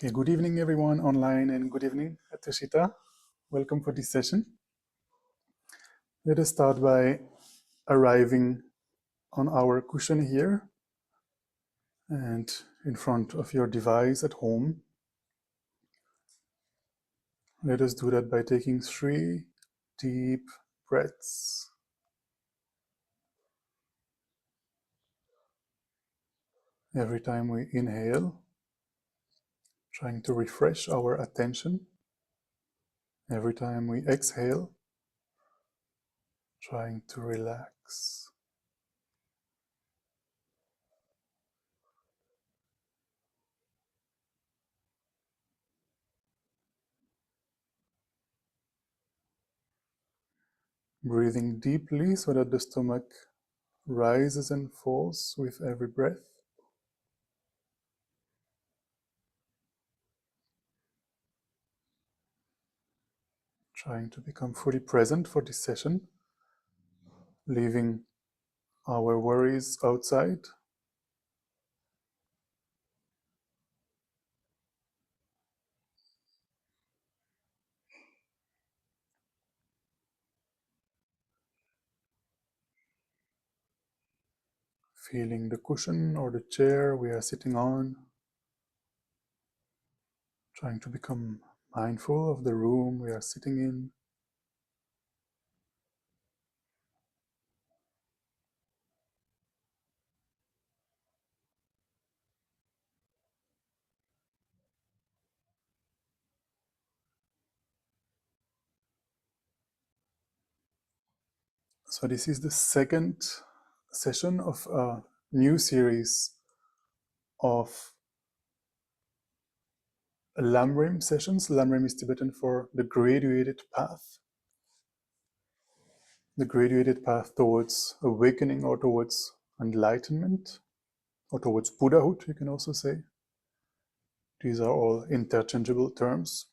Okay, good evening everyone online and good evening Tushita. Welcome for this session. Let us start by arriving on our cushion here and in front of your device at home. Let us do that by taking 3 deep breaths. Every time we inhale, trying to refresh our attention. Every time we exhale, trying to relax. Breathing deeply so that the stomach rises and falls with every breath. Trying to become fully present for this session, leaving our worries outside. Feeling the cushion or the chair we are sitting on. Trying to become mindful of the room we are sitting in. So this is the second session of a new series of Lamrim sessions. Lamrim is Tibetan for the graduated path. The graduated path towards awakening or towards enlightenment or towards Buddhahood, you can also say. These are all interchangeable terms.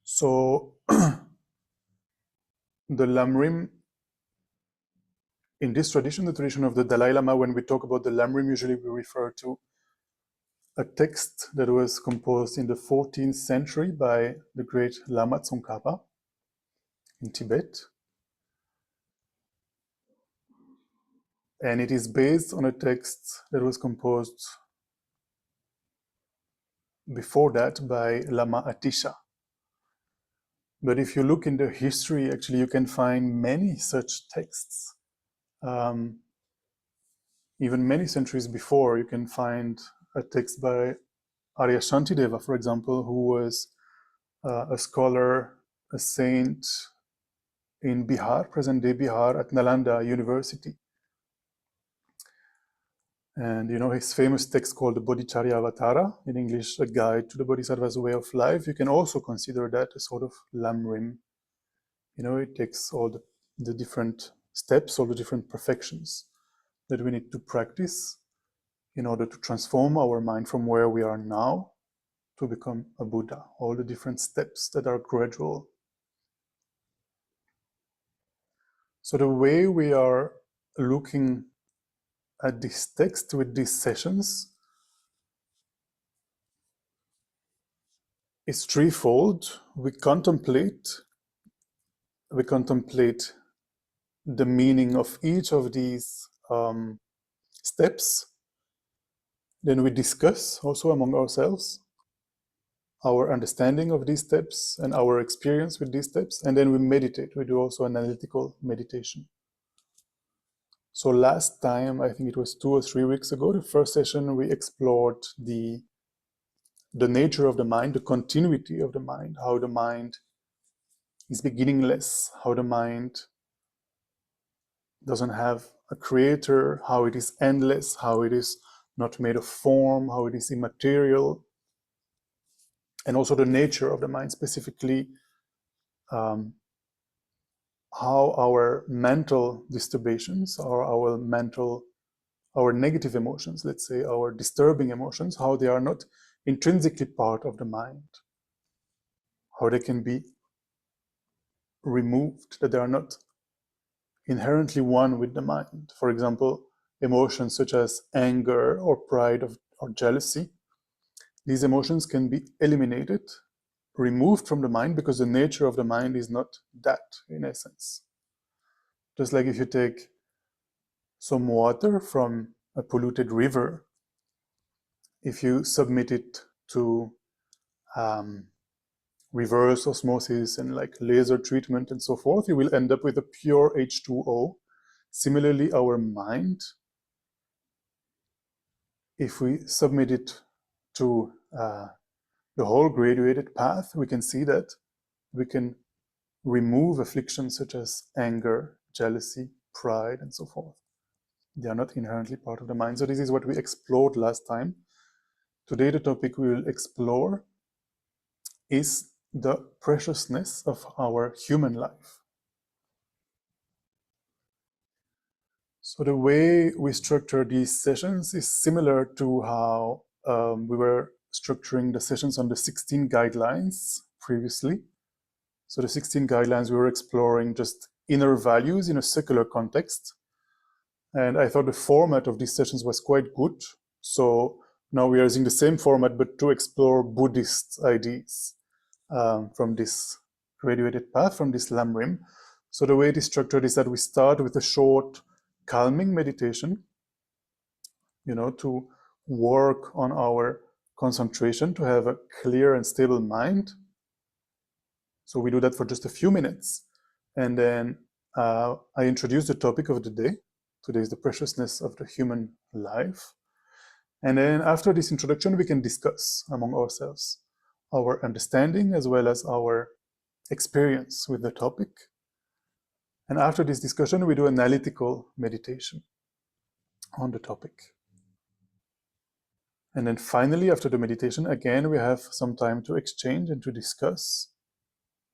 So the Lamrim, in this tradition, the tradition of the Dalai Lama, when we talk about the Lamrim, usually we refer to a text that was composed in the 14th century by the Great Lama Tsongkhapa in Tibet. And it is based on a text that was composed before that by Lama Atisha. But if you look in the history, actually you can find many such texts. Even many centuries before, you can find a text by Arya Shantideva, for example, who was a scholar, a saint in Bihar, present-day Bihar, at Nalanda University. And you know his famous text called the Bodhicharya Avatara, in English, A Guide to the Bodhisattva's Way of Life. You can also consider that a sort of Lamrim. You know, it takes all the different steps, all the different perfections that we need to practice in order to transform our mind from where we are now to become a Buddha, all the different steps that are gradual. So the way we are looking at this text with these sessions is threefold. We contemplate the meaning of each of these steps. Then we discuss also among ourselves our understanding of these steps and our experience with these steps. And then we meditate. We do also analytical meditation. So last time, I think it was 2 or 3 weeks ago, the first session, we explored the nature of the mind, the continuity of the mind, how the mind is beginningless, how the mind doesn't have a creator, how it is endless, how it is not made of form, how it is immaterial, and also the nature of the mind, specifically how our mental disturbations or our negative emotions, let's say our disturbing emotions, how they are not intrinsically part of the mind, how they can be removed, that they are not inherently one with the mind. For example, emotions such as anger or pride or jealousy, these emotions can be eliminated, removed from the mind, because the nature of the mind is not that, in essence. Just like if you take some water from a polluted river, if you submit it to reverse osmosis and like laser treatment and so forth, you will end up with a pure H2O. Similarly, our mind, if we submit it to the whole graduated path, we can see that we can remove afflictions such as anger, jealousy, pride, and so forth. They are not inherently part of the mind. So this is what we explored last time. Today, the topic we will explore is the preciousness of our human life. So the way we structure these sessions is similar to how we were structuring the sessions on the 16 guidelines previously. So the 16 guidelines, we were exploring just inner values in a secular context. And I thought the format of these sessions was quite good. So now we are using the same format, but to explore Buddhist ideas from this graduated path, from this Lamrim. So the way it is structured is that we start with a short calming meditation, to work on our concentration, to have a clear and stable mind. So we do that for just a few minutes. And then I introduce the topic of the day. Today is the preciousness of the human life. And then after this introduction, we can discuss among ourselves our understanding as well as our experience with the topic. And after this discussion, we do analytical meditation on the topic. And then finally, after the meditation, again, we have some time to exchange and to discuss,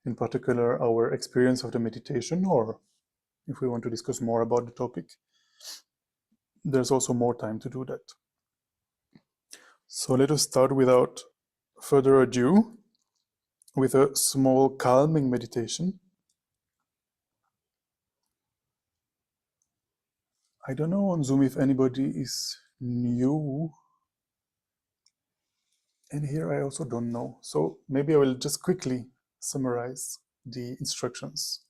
in particular, our experience of the meditation, or if we want to discuss more about the topic, there's also more time to do that. So let us start without further ado with a small calming meditation. I don't know on Zoom if anybody is new. And here I also don't know. So maybe I will just quickly summarize the instructions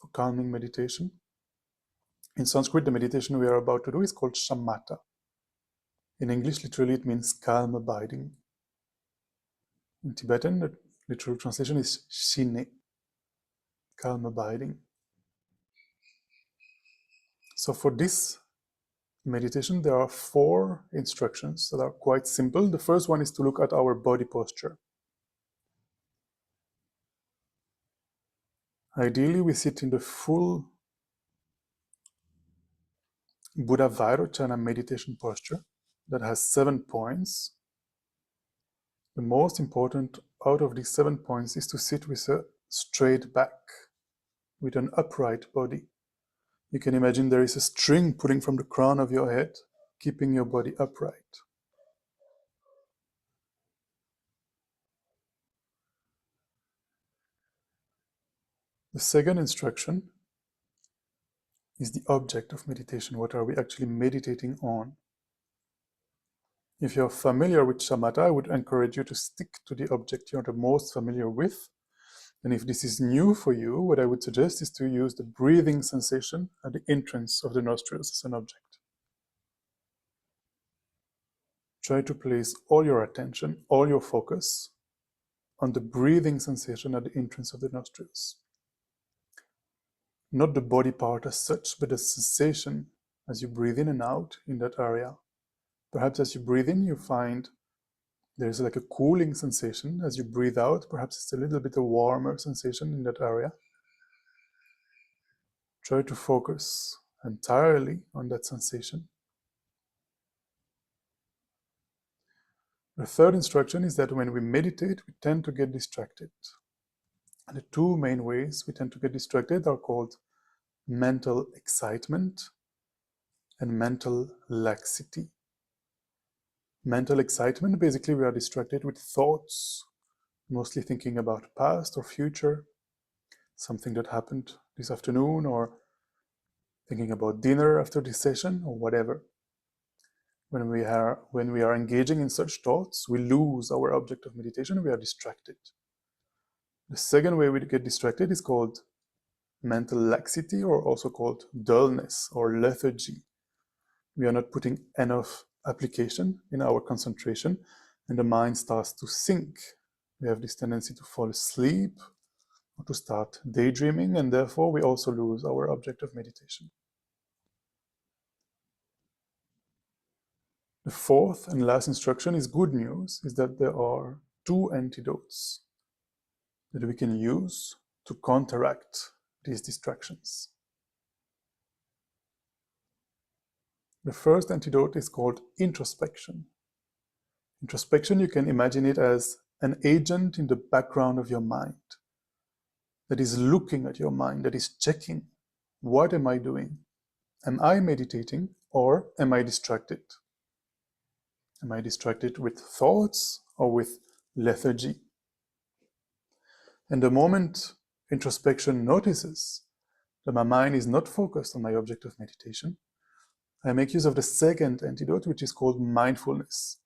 for calming meditation. In Sanskrit, the meditation we are about to do is called shamatha. In English, literally, it means calm abiding. In Tibetan, the literal translation is shine, calm abiding. So for this meditation, there are 4 instructions that are quite simple. The first one is to look at our body posture. Ideally, we sit in the full Buddha Vairochana meditation posture that has 7 points. The most important out of these 7 points is to sit with a straight back, with an upright body. You can imagine there is a string pulling from the crown of your head, keeping your body upright. The second instruction is the object of meditation. What are we actually meditating on? If you're familiar with shamatha, I would encourage you to stick to the object you're the most familiar with. And if this is new for you, what I would suggest is to use the breathing sensation at the entrance of the nostrils as an object. Try to place all your attention, all your focus on the breathing sensation at the entrance of the nostrils. Not the body part as such, but the sensation as you breathe in and out in that area. Perhaps as you breathe in, you find there's like a cooling sensation. As you breathe out, perhaps it's a little bit of warmer sensation in that area. Try to focus entirely on that sensation. The third instruction is that when we meditate, we tend to get distracted. And the 2 main ways we tend to get distracted are called mental excitement and mental laxity. Mental excitement, basically we are distracted with thoughts, mostly thinking about past or future, something that happened this afternoon, or thinking about dinner after this session, or whatever. when we are engaging in such thoughts, we lose our object of meditation, we are distracted. The second way we get distracted is called mental laxity, or also called dullness or lethargy. We are not putting enough application in our concentration, and the mind starts to sink. We have this tendency to fall asleep or to start daydreaming, and therefore we also lose our object of meditation. The fourth and last instruction is good news, is that there are two antidotes that we can use to counteract these distractions. The first antidote is called introspection. Introspection, you can imagine it as an agent in the background of your mind that is looking at your mind, that is checking, what am I doing? Am I meditating or am I distracted? Am I distracted with thoughts or with lethargy? And the moment introspection notices that my mind is not focused on my object of meditation, I make use of the second antidote, which is called mindfulness.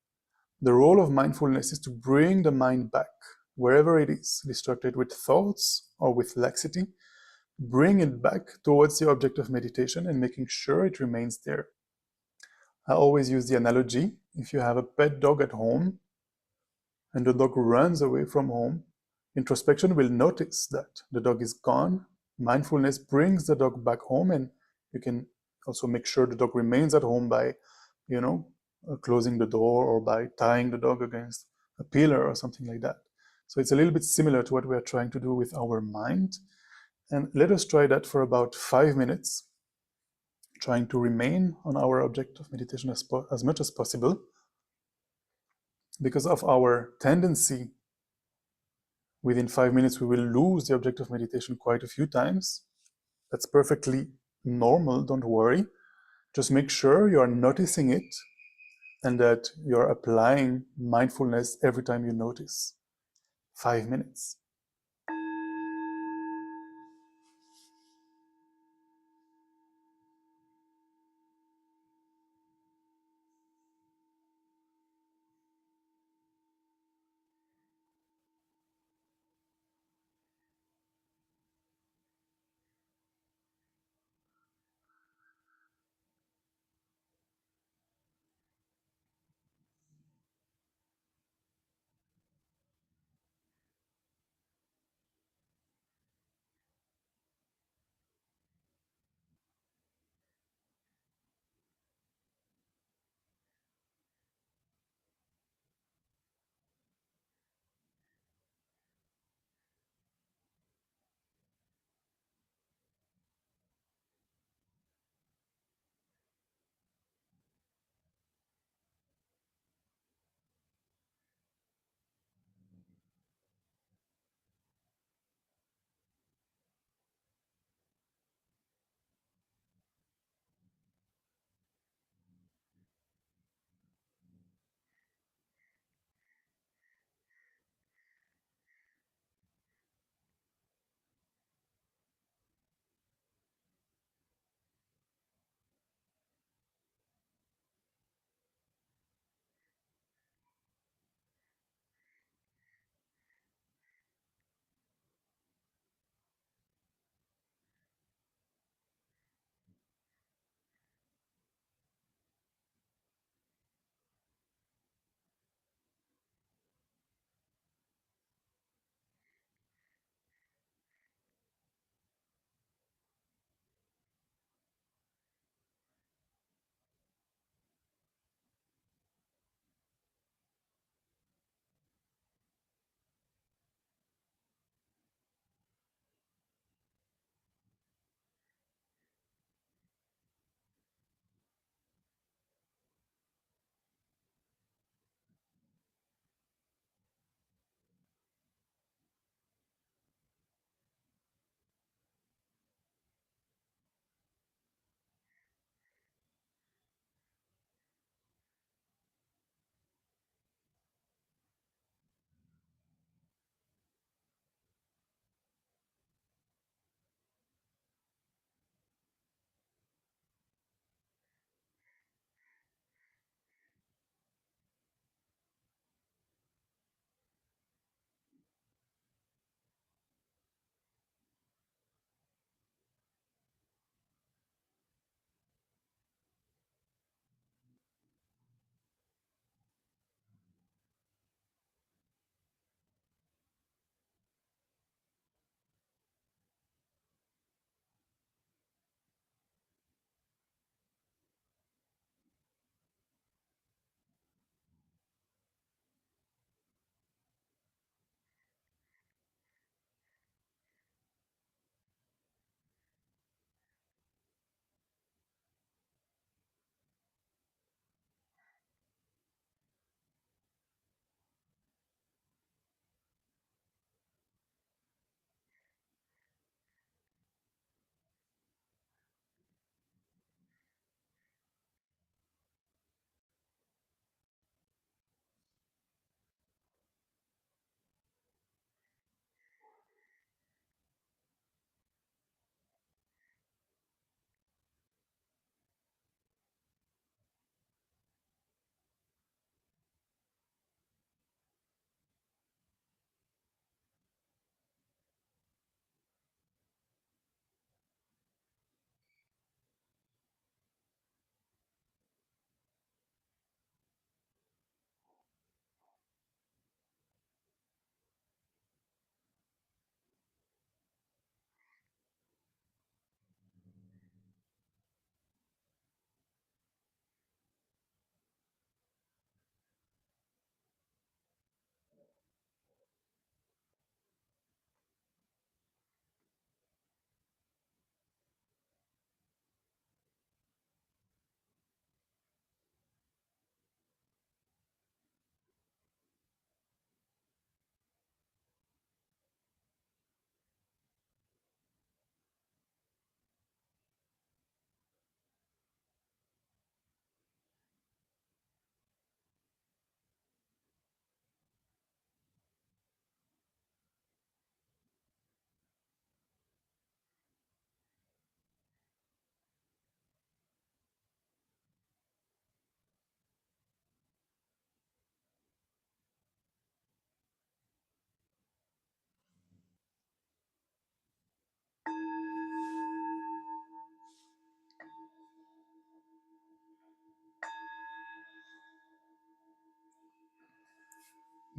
The role of mindfulness is to bring the mind back, wherever it is, distracted with thoughts or with laxity, bring it back towards the object of meditation and making sure it remains there. I always use the analogy, if you have a pet dog at home and the dog runs away from home, introspection will notice that the dog is gone. Mindfulness brings the dog back home, and you can also make sure the dog remains at home by, closing the door or by tying the dog against a pillar or something like that. So it's a little bit similar to what we are trying to do with our mind. And let us try that for about 5 minutes, trying to remain on our object of meditation as much as possible. Because of our tendency, within 5 minutes, we will lose the object of meditation quite a few times. That's perfectly normal, don't worry. Just make sure you are noticing it and that you're applying mindfulness every time you notice. 5 minutes.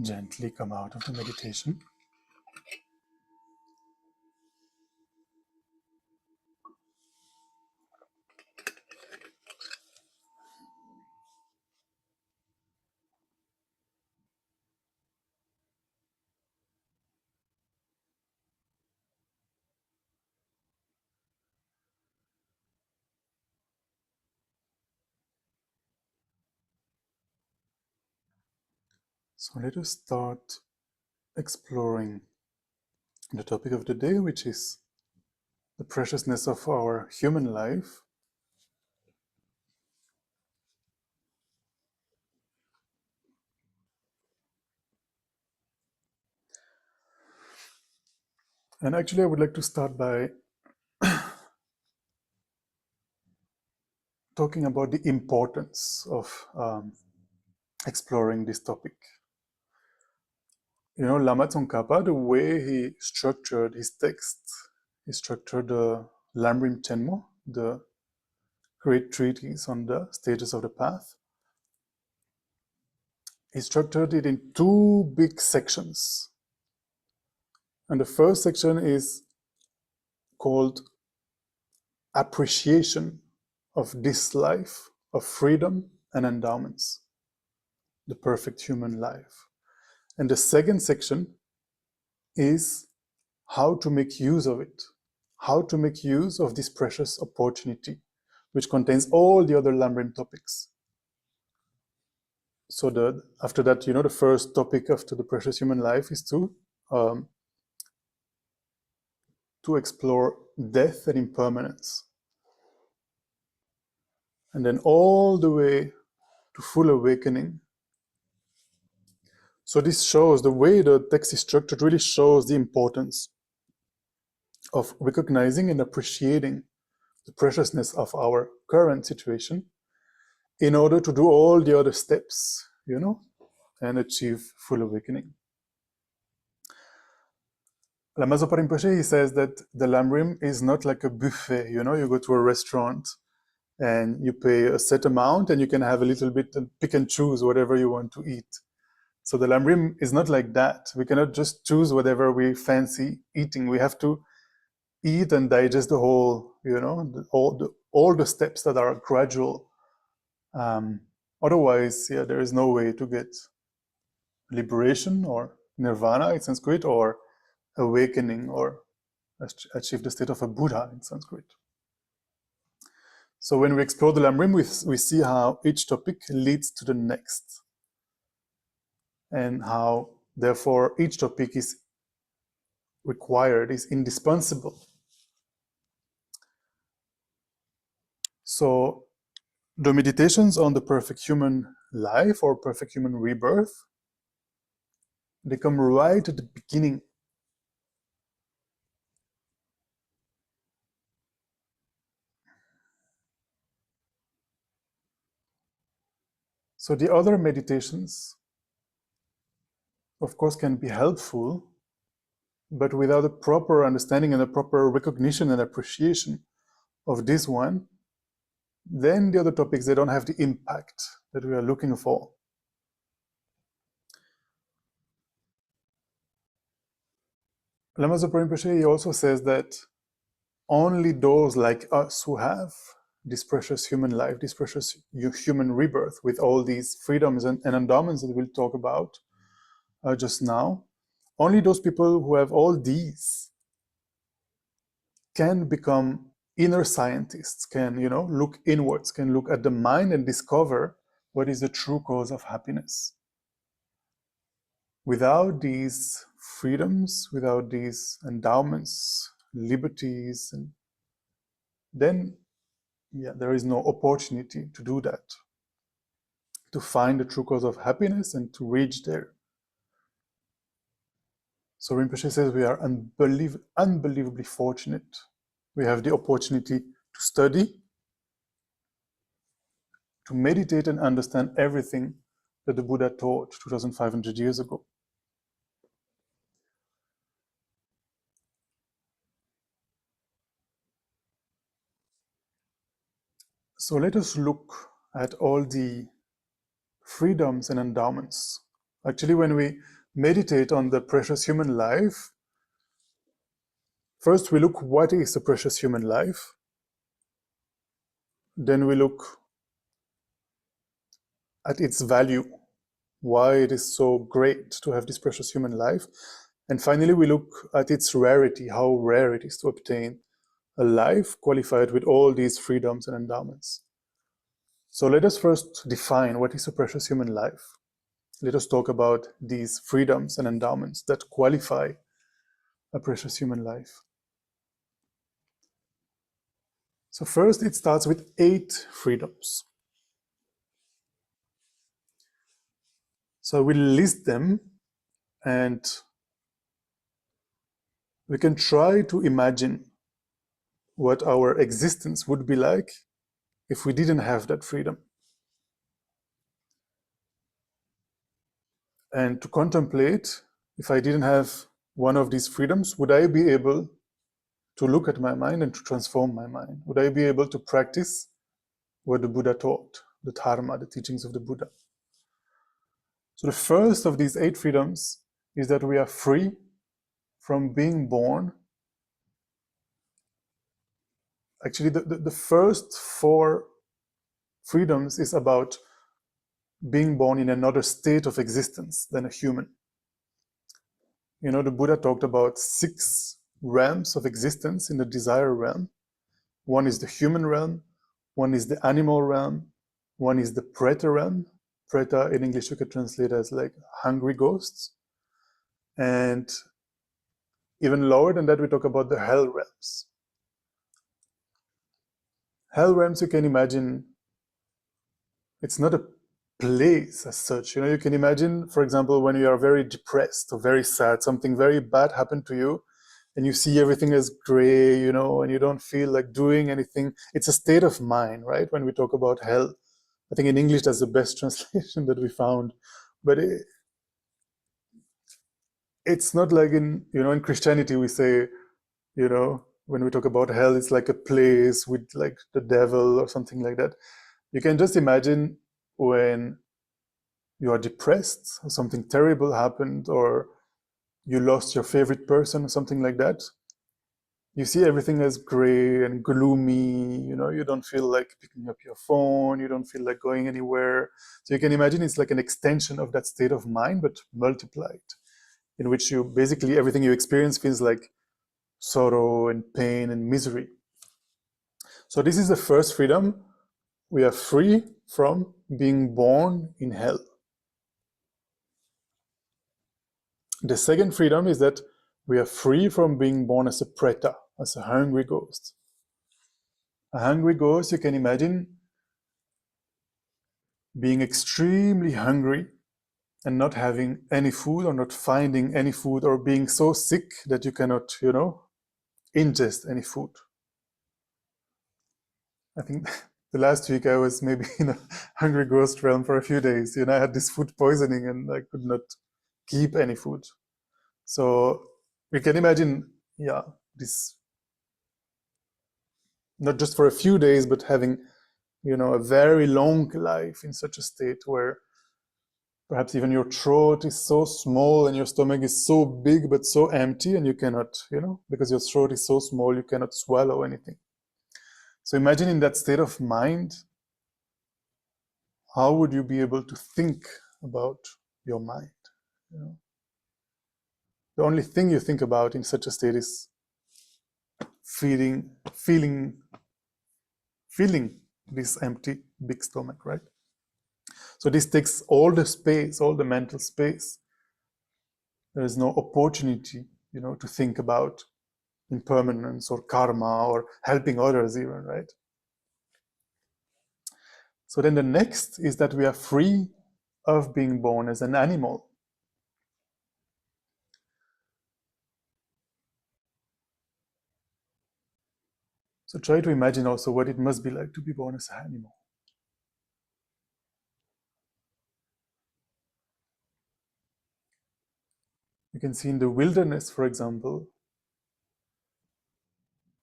Gently come out of the meditation. So let us start exploring the topic of the day, which is the preciousness of our human life. And actually, I would like to start by talking about the importance of exploring this topic. You know, Lama Tsongkhapa, the way he structured his text, he structured the Lamrim Chenmo, the great treatise on the stages of the path. He structured it in two big sections. And the first section is called Appreciation of this life of freedom and endowments, the perfect human life. And the second section is how to make use of it, how to make use of this precious opportunity, which contains all the other Lamrim topics. So after that, you know, the first topic after the precious human life is to explore death and impermanence. And then all the way to full awakening. So this shows, the way the text is structured really shows the importance of recognizing and appreciating the preciousness of our current situation in order to do all the other steps, you know, and achieve full awakening. Lama Zopa Rinpoche, he says that the Lamrim is not like a buffet, you know, you go to a restaurant and you pay a set amount and you can have a little bit and pick and choose whatever you want to eat. So the Lamrim is not like that. We cannot just choose whatever we fancy eating. We have to eat and digest the whole, you know, all the steps that are gradual. Otherwise, yeah, there is no way to get liberation or Nirvana in Sanskrit, or awakening, or achieve the state of a Buddha in Sanskrit. So when we explore the Lamrim, we see how each topic leads to the next, and how, therefore, each topic is required, is indispensable. So the meditations on the perfect human life or perfect human rebirth, they come right at the beginning. So the other meditations, of course, can be helpful, but without a proper understanding and a proper recognition and appreciation of this one, then the other topics, they don't have the impact that we are looking for. Lama Zopa Rinpoche, he also says that only those like us who have this precious human life, this precious human rebirth with all these freedoms and endowments that we'll talk about just now, only those people who have all these can become inner scientists, can, you know, look inwards, can look at the mind and discover what is the true cause of happiness. Without these freedoms, without these endowments, liberties, and then, yeah, there is no opportunity to do that, to find the true cause of happiness and to reach there. So Rinpoche says we are unbelievably fortunate. We have the opportunity to study, to meditate and understand everything that the Buddha taught 2,500 years ago. So let us look at all the freedoms and endowments Actually, when we meditate on the precious human life, first we look what is the precious human life. Then we look at its value, why it is so great to have this precious human life. And finally, we look at its rarity, how rare it is to obtain a life qualified with all these freedoms and endowments. So let us first define what is a precious human life. Let us talk about these freedoms and endowments that qualify a precious human life. So first, it starts with 8 freedoms. So I will list them, and we can try to imagine what our existence would be like if we didn't have that freedom. And to contemplate, if I didn't have one of these freedoms, would I be able to look at my mind and to transform my mind? Would I be able to practice what the Buddha taught, the Dharma, the teachings of the Buddha? So the first of these 8 freedoms is that we are free from being born. Actually, the first 4 freedoms is about being born in another state of existence than a human. You know, the Buddha talked about 6 realms of existence in the desire realm. One is the human realm, one is the animal realm, one is the preta realm. Preta in English you could translate as like hungry ghosts. And even lower than that, we talk about the hell realms. Hell realms, you can imagine, it's not a place as such. You know, you can imagine, for example, when you are very depressed or very sad, something very bad happened to you, and you see everything as gray, you know, and you don't feel like doing anything. It's a state of mind, right? When we talk about hell, I think in English that's the best translation that we found. But it's not like in, you know, in Christianity we say, you know, when we talk about hell, it's like a place with like the devil or something like that. You can just imagine when you are depressed or something terrible happened, or you lost your favorite person or something like that. You see everything as gray and gloomy, you know, you don't feel like picking up your phone, you don't feel like going anywhere. So you can imagine it's like an extension of that state of mind, but multiplied, in which you basically everything you experience feels like sorrow and pain and misery. So this is the first freedom. We are free from being born in hell. The second freedom is that we are free from being born as a preta, as a hungry ghost. A hungry ghost, you can imagine being extremely hungry and not having any food or not finding any food, or being so sick that you cannot, you know, ingest any food. I think the last week I was maybe in a hungry ghost realm for a few days. You know, I had this food poisoning and I could not keep any food. So we can imagine, yeah, this not just for a few days, but having, you know, a very long life in such a state where perhaps even your throat is so small and your stomach is so big but so empty, and you cannot, you know, because your throat is so small, you cannot swallow anything. So imagine in that state of mind, how would you be able to think about your mind? You know? The only thing you think about in such a state is feeling this empty big stomach, right? So this takes all the space, all the mental space. There is no opportunity, you know, to think about impermanence or karma or helping others even, right? So then the next is that we are free of being born as an animal. So try to imagine also what it must be like to be born as an animal. You can see in the wilderness, for example,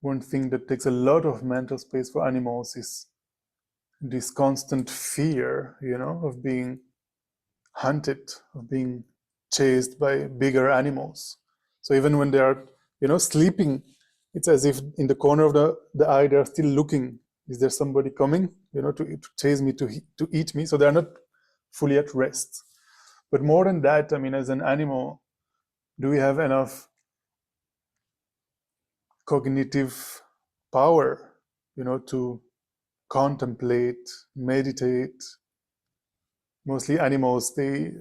one thing that takes a lot of mental space for animals is this constant fear, you know, of being hunted, of being chased by bigger animals. So even when they are, sleeping, it's as if in the corner of the eye they are still looking. Is there somebody coming, to chase me, to eat me? So they are not fully at rest. But more than that, I mean, as an animal, do we have enough cognitive power, to contemplate, meditate? Mostly animals, they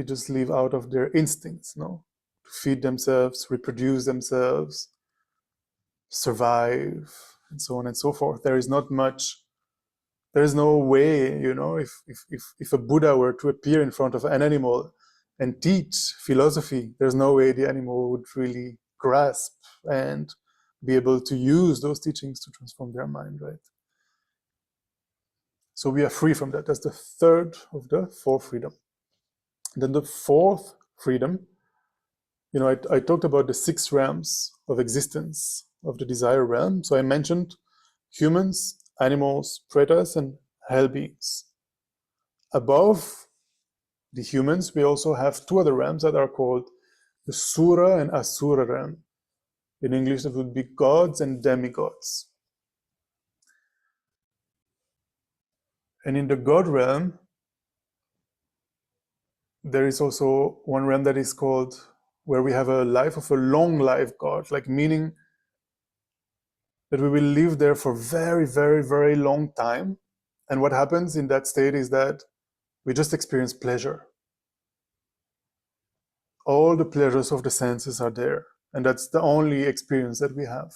just live out of their instincts, to feed themselves, reproduce themselves, survive, and so on and so forth. There is no way, if a Buddha were to appear in front of an animal and teach philosophy, there's no way the animal would really grasp and be able to use those teachings to transform their mind, right? So we are free from that. That's the third of the four freedom. Then the fourth freedom, I talked about the 6 realms of existence of the desire realm. So I mentioned humans, animals, pretas, and hell beings. Above the humans, we also have 2 other realms that are called the Sura and Asura realm. In English, that would be gods and demigods. And in the God realm, there is also one realm that is called, where we have a life of a long life God, like meaning that we will live there for very, very, very long time. And what happens in that state is that we just experience pleasure. All the pleasures of the senses are there. And that's the only experience that we have.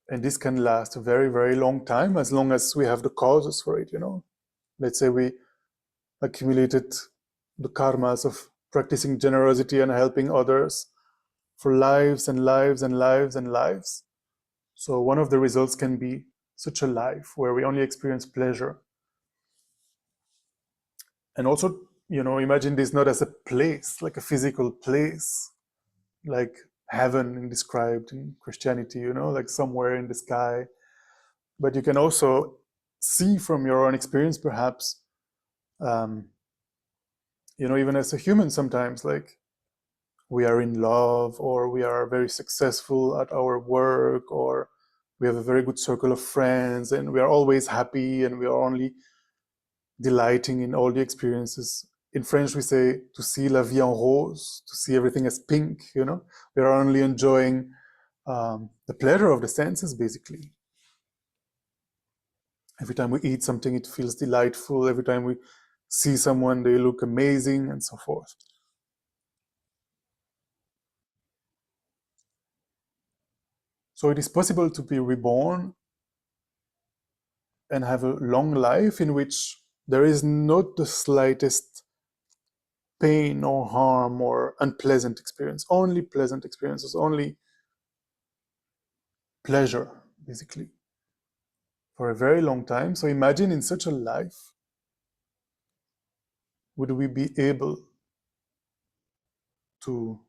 And this can last a very, very long time, as long as we have the causes for it, Let's say we accumulated the karmas of practicing generosity and helping others for lives and lives and lives and lives. So one of the results can be such a life where we only experience pleasure. And also, imagine this not as a place, like a physical place, like heaven described in Christianity, like somewhere in the sky. But you can also see from your own experience, perhaps, even as a human sometimes, like we are in love, or we are very successful at our work, or we have a very good circle of friends, and we are always happy, and we are only delighting in all the experiences. In French, we say to see la vie en rose, to see everything as pink, We are only enjoying the pleasure of the senses, basically. Every time we eat something, it feels delightful. Every time we see someone, they look amazing, and so forth. So it is possible to be reborn and have a long life in which there is not the slightest pain or harm or unpleasant experience, only pleasant experiences, only pleasure, basically, for a very long time. So imagine in such a life, would we be able to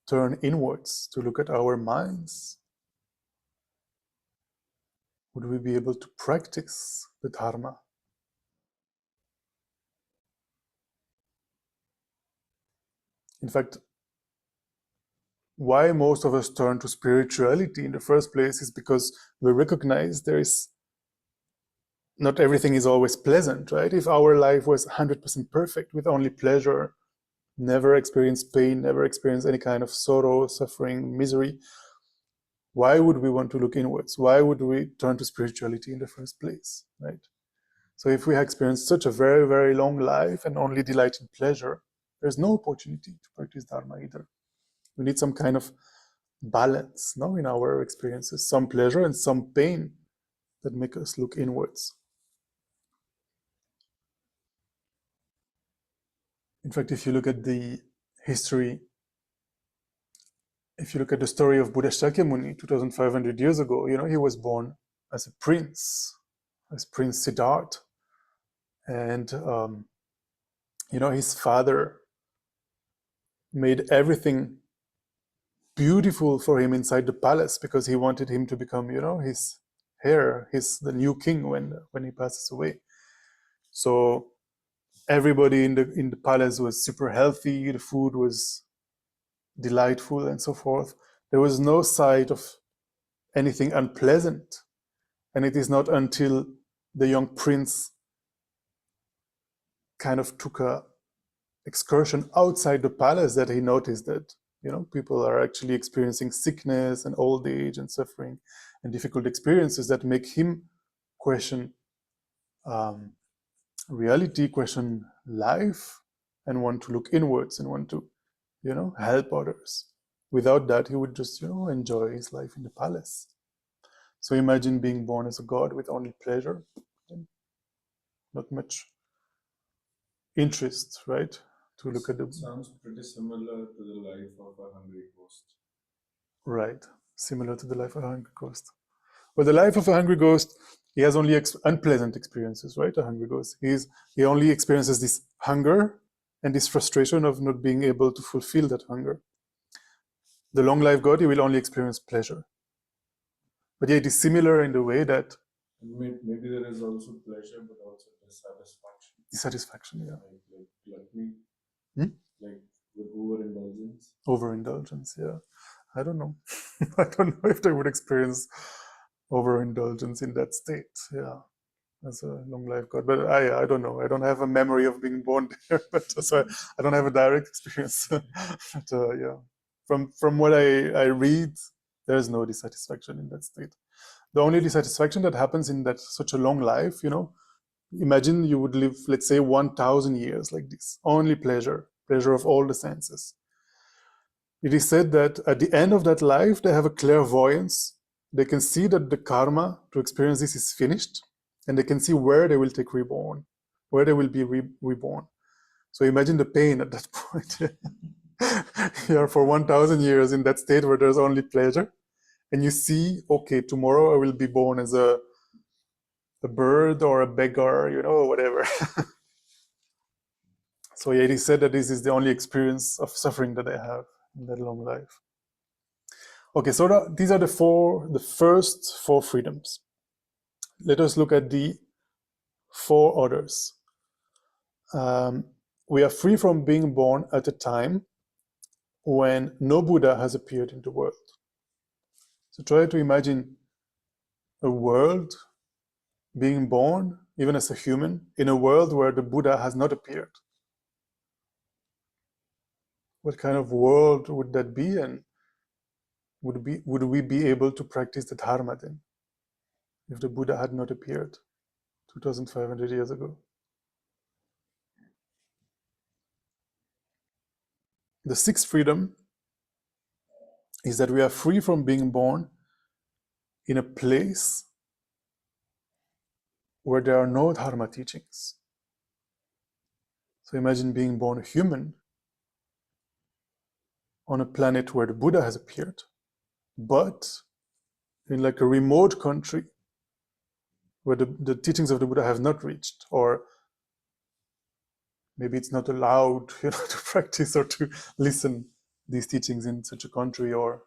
turn inwards, to look at our minds? Would we be able to practice the Dharma? In fact, why most of us turn to spirituality in the first place is because we recognize not everything is always pleasant, right? If our life was 100% perfect with only pleasure, never experience pain, never experience any kind of sorrow, suffering, misery, why would we want to look inwards? Why would we turn to spirituality in the first place, right? So if we have experienced such a very, very long life and only delight in pleasure, there's no opportunity to practice Dharma either. We need some kind of balance, in our experiences, some pleasure and some pain that make us look inwards. In fact, if you look at the history, if you look at the story of Buddha Shakyamuni 2,500 years ago, he was born as a prince, as Prince Siddhartha. And, his father made everything beautiful for him inside the palace because he wanted him to become, his heir. He's the new king when he passes away. So everybody in the palace was super healthy. The food was delightful and so forth. There was no sight of anything unpleasant. And it is not until the young prince kind of took a excursion outside the palace that he noticed that, people are actually experiencing sickness and old age and suffering and difficult experiences that make him question reality, question life, and want to look inwards and want to, help others. Without that, he would just, enjoy his life in the palace. So imagine being born as a god with only pleasure and not much interest, right? To look at the... It sounds pretty similar to the life of a hungry ghost. Right, similar to the life of a hungry ghost. But the life of a hungry ghost, he has only unpleasant experiences, right? A hungry ghost. He only experiences this hunger and this frustration of not being able to fulfill that hunger. The long life god, he will only experience pleasure. But yeah, it is similar in the way that... Maybe there is also pleasure, but also dissatisfaction. Dissatisfaction, yeah. Like gluttony, like with overindulgence. Overindulgence, yeah. I don't know. I don't know if they would experience overindulgence in that state, yeah, as a long life god. But I don't know. I don't have a memory of being born there, but so I don't have a direct experience. But yeah, from what I read, there's no dissatisfaction in that state. The only dissatisfaction that happens in that such a long life, imagine you would live, let's say, 1,000 years like this, only pleasure of all the senses. It is said that at the end of that life, they have a clairvoyance. They can see that the karma to experience this is finished, and they can see where they will take reborn, where they will be reborn. So imagine the pain at that point. You are for 1,000 years in that state where there's only pleasure, and you see, okay, tomorrow I will be born as a bird or a beggar, whatever. So yeah, it is said that this is the only experience of suffering that I have in that long life. Okay, so these are the first four freedoms. Let us look at the four others. We are free from being born at a time when no Buddha has appeared in the world. So try to imagine a world being born, even as a human, in a world where the Buddha has not appeared. What kind of world would that be, and would we be able to practice the Dharma then, if the Buddha had not appeared 2,500 years ago? The sixth freedom is that we are free from being born in a place where there are no Dharma teachings. So imagine being born a human on a planet where the Buddha has appeared, but in like a remote country where the teachings of the Buddha have not reached, or maybe it's not allowed, to practice or to listen these teachings in such a country, or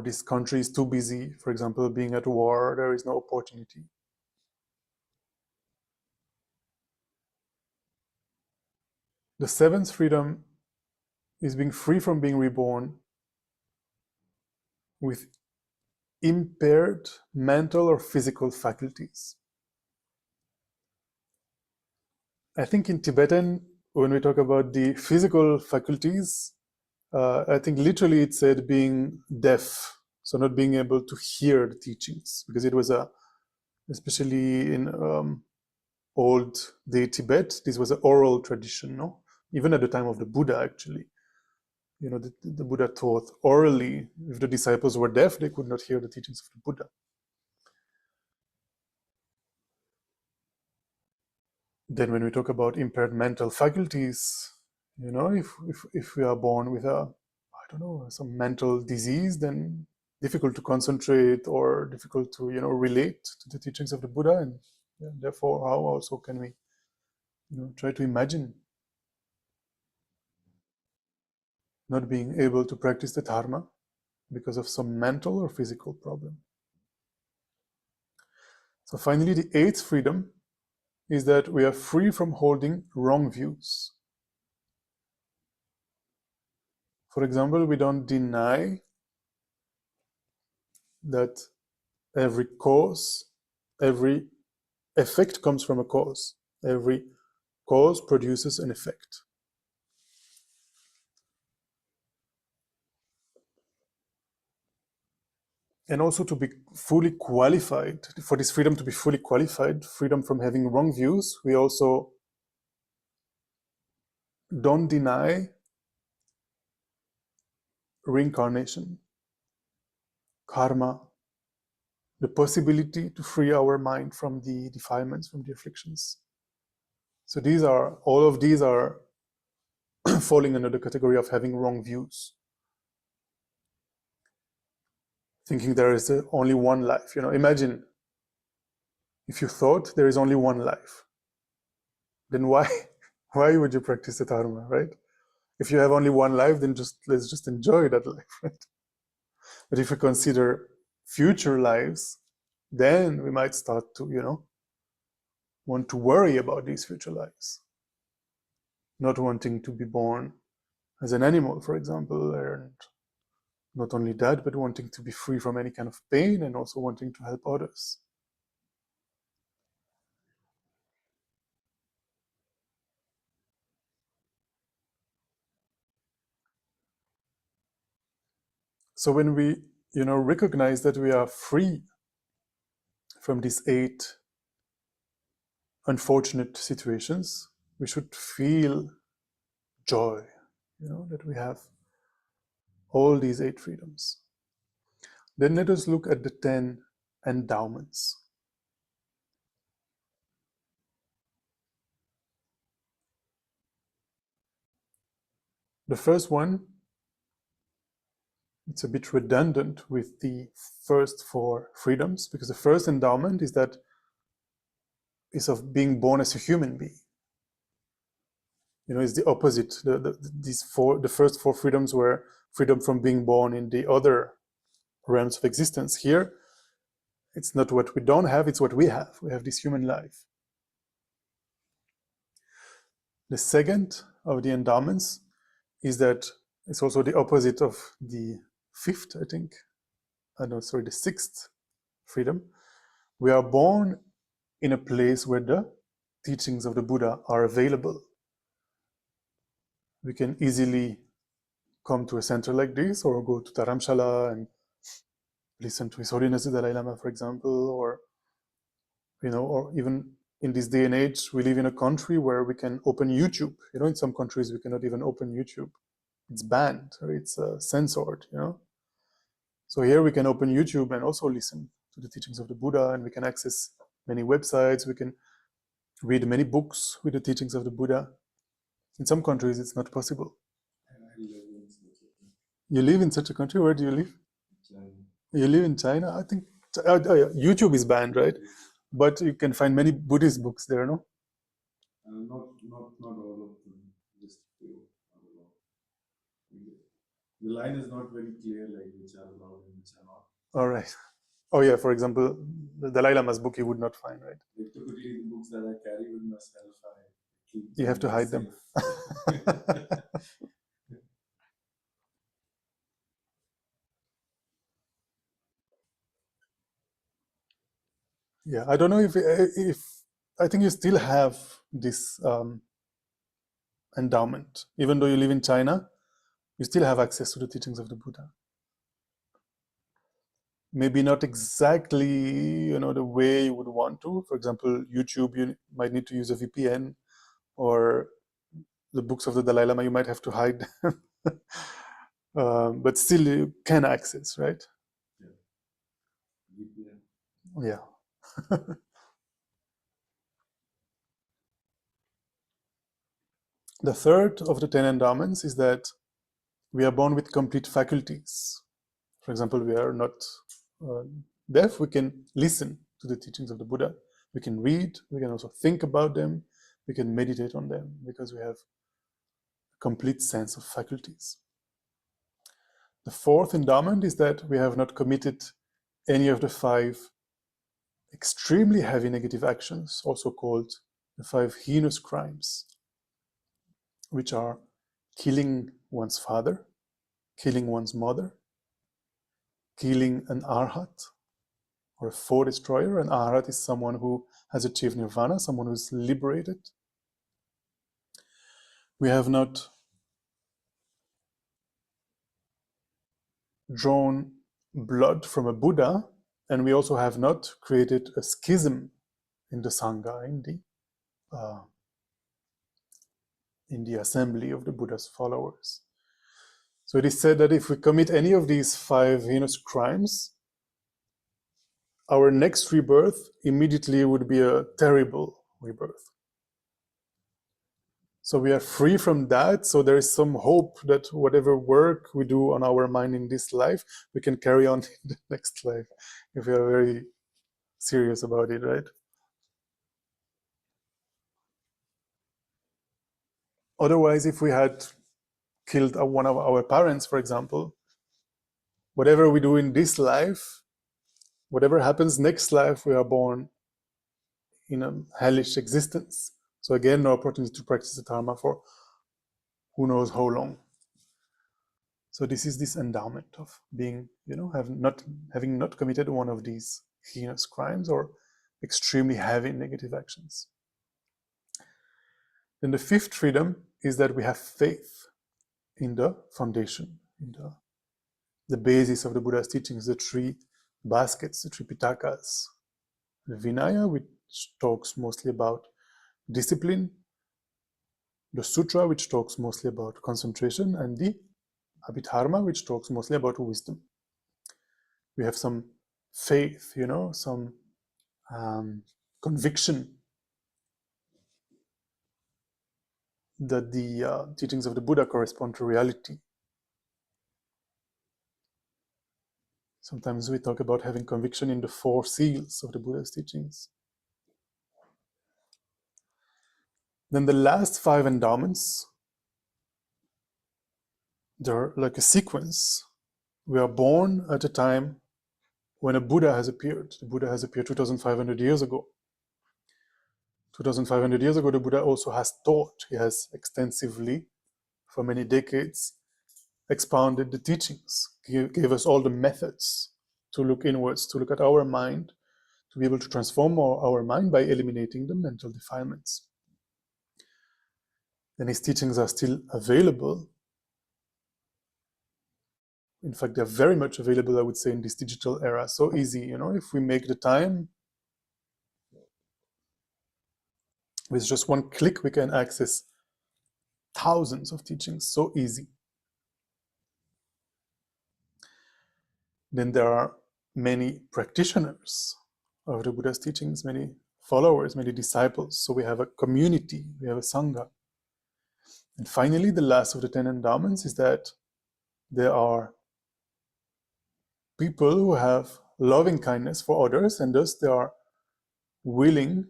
this country is too busy, for example, being at war, there is no opportunity. The seventh freedom is being free from being reborn with impaired mental or physical faculties. I think in Tibetan, when we talk about the physical faculties, I think literally it said being deaf, so not being able to hear the teachings, because it was especially in old day Tibet, this was an oral tradition, no? Even at the time of the Buddha, actually. The Buddha taught orally. If the disciples were deaf, they could not hear the teachings of the Buddha. Then when we talk about impaired mental faculties, if we are born with some mental disease, then difficult to concentrate or difficult to, relate to the teachings of the Buddha. And therefore, how also can we, try to imagine not being able to practice the Dharma because of some mental or physical problem. So finally, the eighth freedom is that we are free from holding wrong views. For example, we don't deny that every cause, every effect comes from a cause. Every cause produces an effect. And also to be fully qualified, for this freedom to be fully qualified, freedom from having wrong views, we also don't deny reincarnation, karma, the possibility to free our mind from the defilements, from the afflictions. So all of these are falling under the category of having wrong views. Thinking there is only one life. Imagine if you thought there is only one life, then why would you practice the dharma, right? If you have only one life, then let's just enjoy that life, right? But if we consider future lives, then we might start to, want to worry about these future lives. Not wanting to be born as an animal, for example, and not only that, but wanting to be free from any kind of pain and also wanting to help others. So when we, recognize that we are free from these 8 unfortunate situations, we should feel joy, that we have all these 8 freedoms. Then let us look at the 10 endowments. The first one, it's a bit redundant with the first 4 freedoms, because the first endowment is of being born as a human being. It's the opposite. The first 4 freedoms were freedom from being born in the other realms of existence. Here, it's not what we don't have, it's what we have. We have this human life. The second of the endowments is that it's also the opposite of the 5th, I think. The 6th freedom. We are born in a place where the teachings of the Buddha are available. We can easily come to a center like this, or go to Dharamshala and listen to His Holiness the Dalai Lama, for example, or even in this day and age, we live in a country where we can open YouTube. In some countries we cannot even open YouTube. It's banned, or it's censored, So here we can open YouTube and also listen to the teachings of the Buddha, and we can access many websites, we can read many books with the teachings of the Buddha. In some countries it's not possible. You live in such a country? Where do you live? China. You live in China? I think YouTube is banned, right? But you can find many Buddhist books there, no? Not all of them. Just few. The line is not very clear, like which are allowed and which are not. All right. Oh yeah, for example, the Dalai Lama's book you would not find, right? Like, typically, the books that I carry with myself, I keep. You have to hide them. Yeah, I don't know if I think you still have this endowment, even though you live in China, you still have access to the teachings of the Buddha. Maybe not exactly, the way you would want to. For example, YouTube, you might need to use a VPN, or the books of the Dalai Lama, you might have to hide them. But still you can access, right? Yeah. The third of the 10 endowments is that we are born with complete faculties. For example, we are not deaf, we can listen to the teachings of the Buddha. We can read, we can also think about them, we can meditate on them, because we have a complete sense of faculties. The fourth endowment is that we have not committed any of the 5 extremely heavy negative actions, also called the 5 heinous crimes, which are killing one's father, killing one's mother, killing an arhat, or a foe destroyer. An arhat is someone who has achieved nirvana, someone who is liberated. We have not drawn blood from a Buddha, and we also have not created a schism in the Sangha, in the assembly of the Buddha's followers. So it is said that if we commit any of these 5 heinous crimes, our next rebirth immediately would be a terrible rebirth. So we are free from that, so there is some hope that whatever work we do on our mind in this life, we can carry on in the next life, if we are very serious about it, right? Otherwise, if we had killed one of our parents, for example, whatever we do in this life, whatever happens next life, we are born in a hellish existence. So again, no opportunity to practice the Dharma for who knows how long. So this is this endowment of being, having not committed one of these heinous crimes or extremely heavy negative actions. Then the 5th freedom is that we have faith in the foundation, in the basis of the Buddha's teachings, the 3 baskets, the 3 pitakas. The Vinaya, which talks mostly about discipline, the Sutra, which talks mostly about concentration, and the Abhidharma, which talks mostly about wisdom. We have some faith, some conviction that the teachings of the Buddha correspond to reality. Sometimes we talk about having conviction in the 4 seals of the Buddha's teachings. Then the last 5 endowments, they're like a sequence. We are born at a time when a Buddha has appeared. The Buddha has appeared 2,500 years ago. 2,500 years ago, the Buddha also has taught. He has extensively, for many decades, expounded the teachings. He gave us all the methods to look inwards, to look at our mind, to be able to transform our mind by eliminating the mental defilements. And his teachings are still available. In fact, they're very much available, I would say, in this digital era. So easy, if we make the time, with just one click, we can access thousands of teachings, so easy. Then there are many practitioners of the Buddha's teachings, many followers, many disciples. So we have a community, we have a Sangha. And finally, the last of the 10 endowments is that there are people who have loving kindness for others, and thus they are willing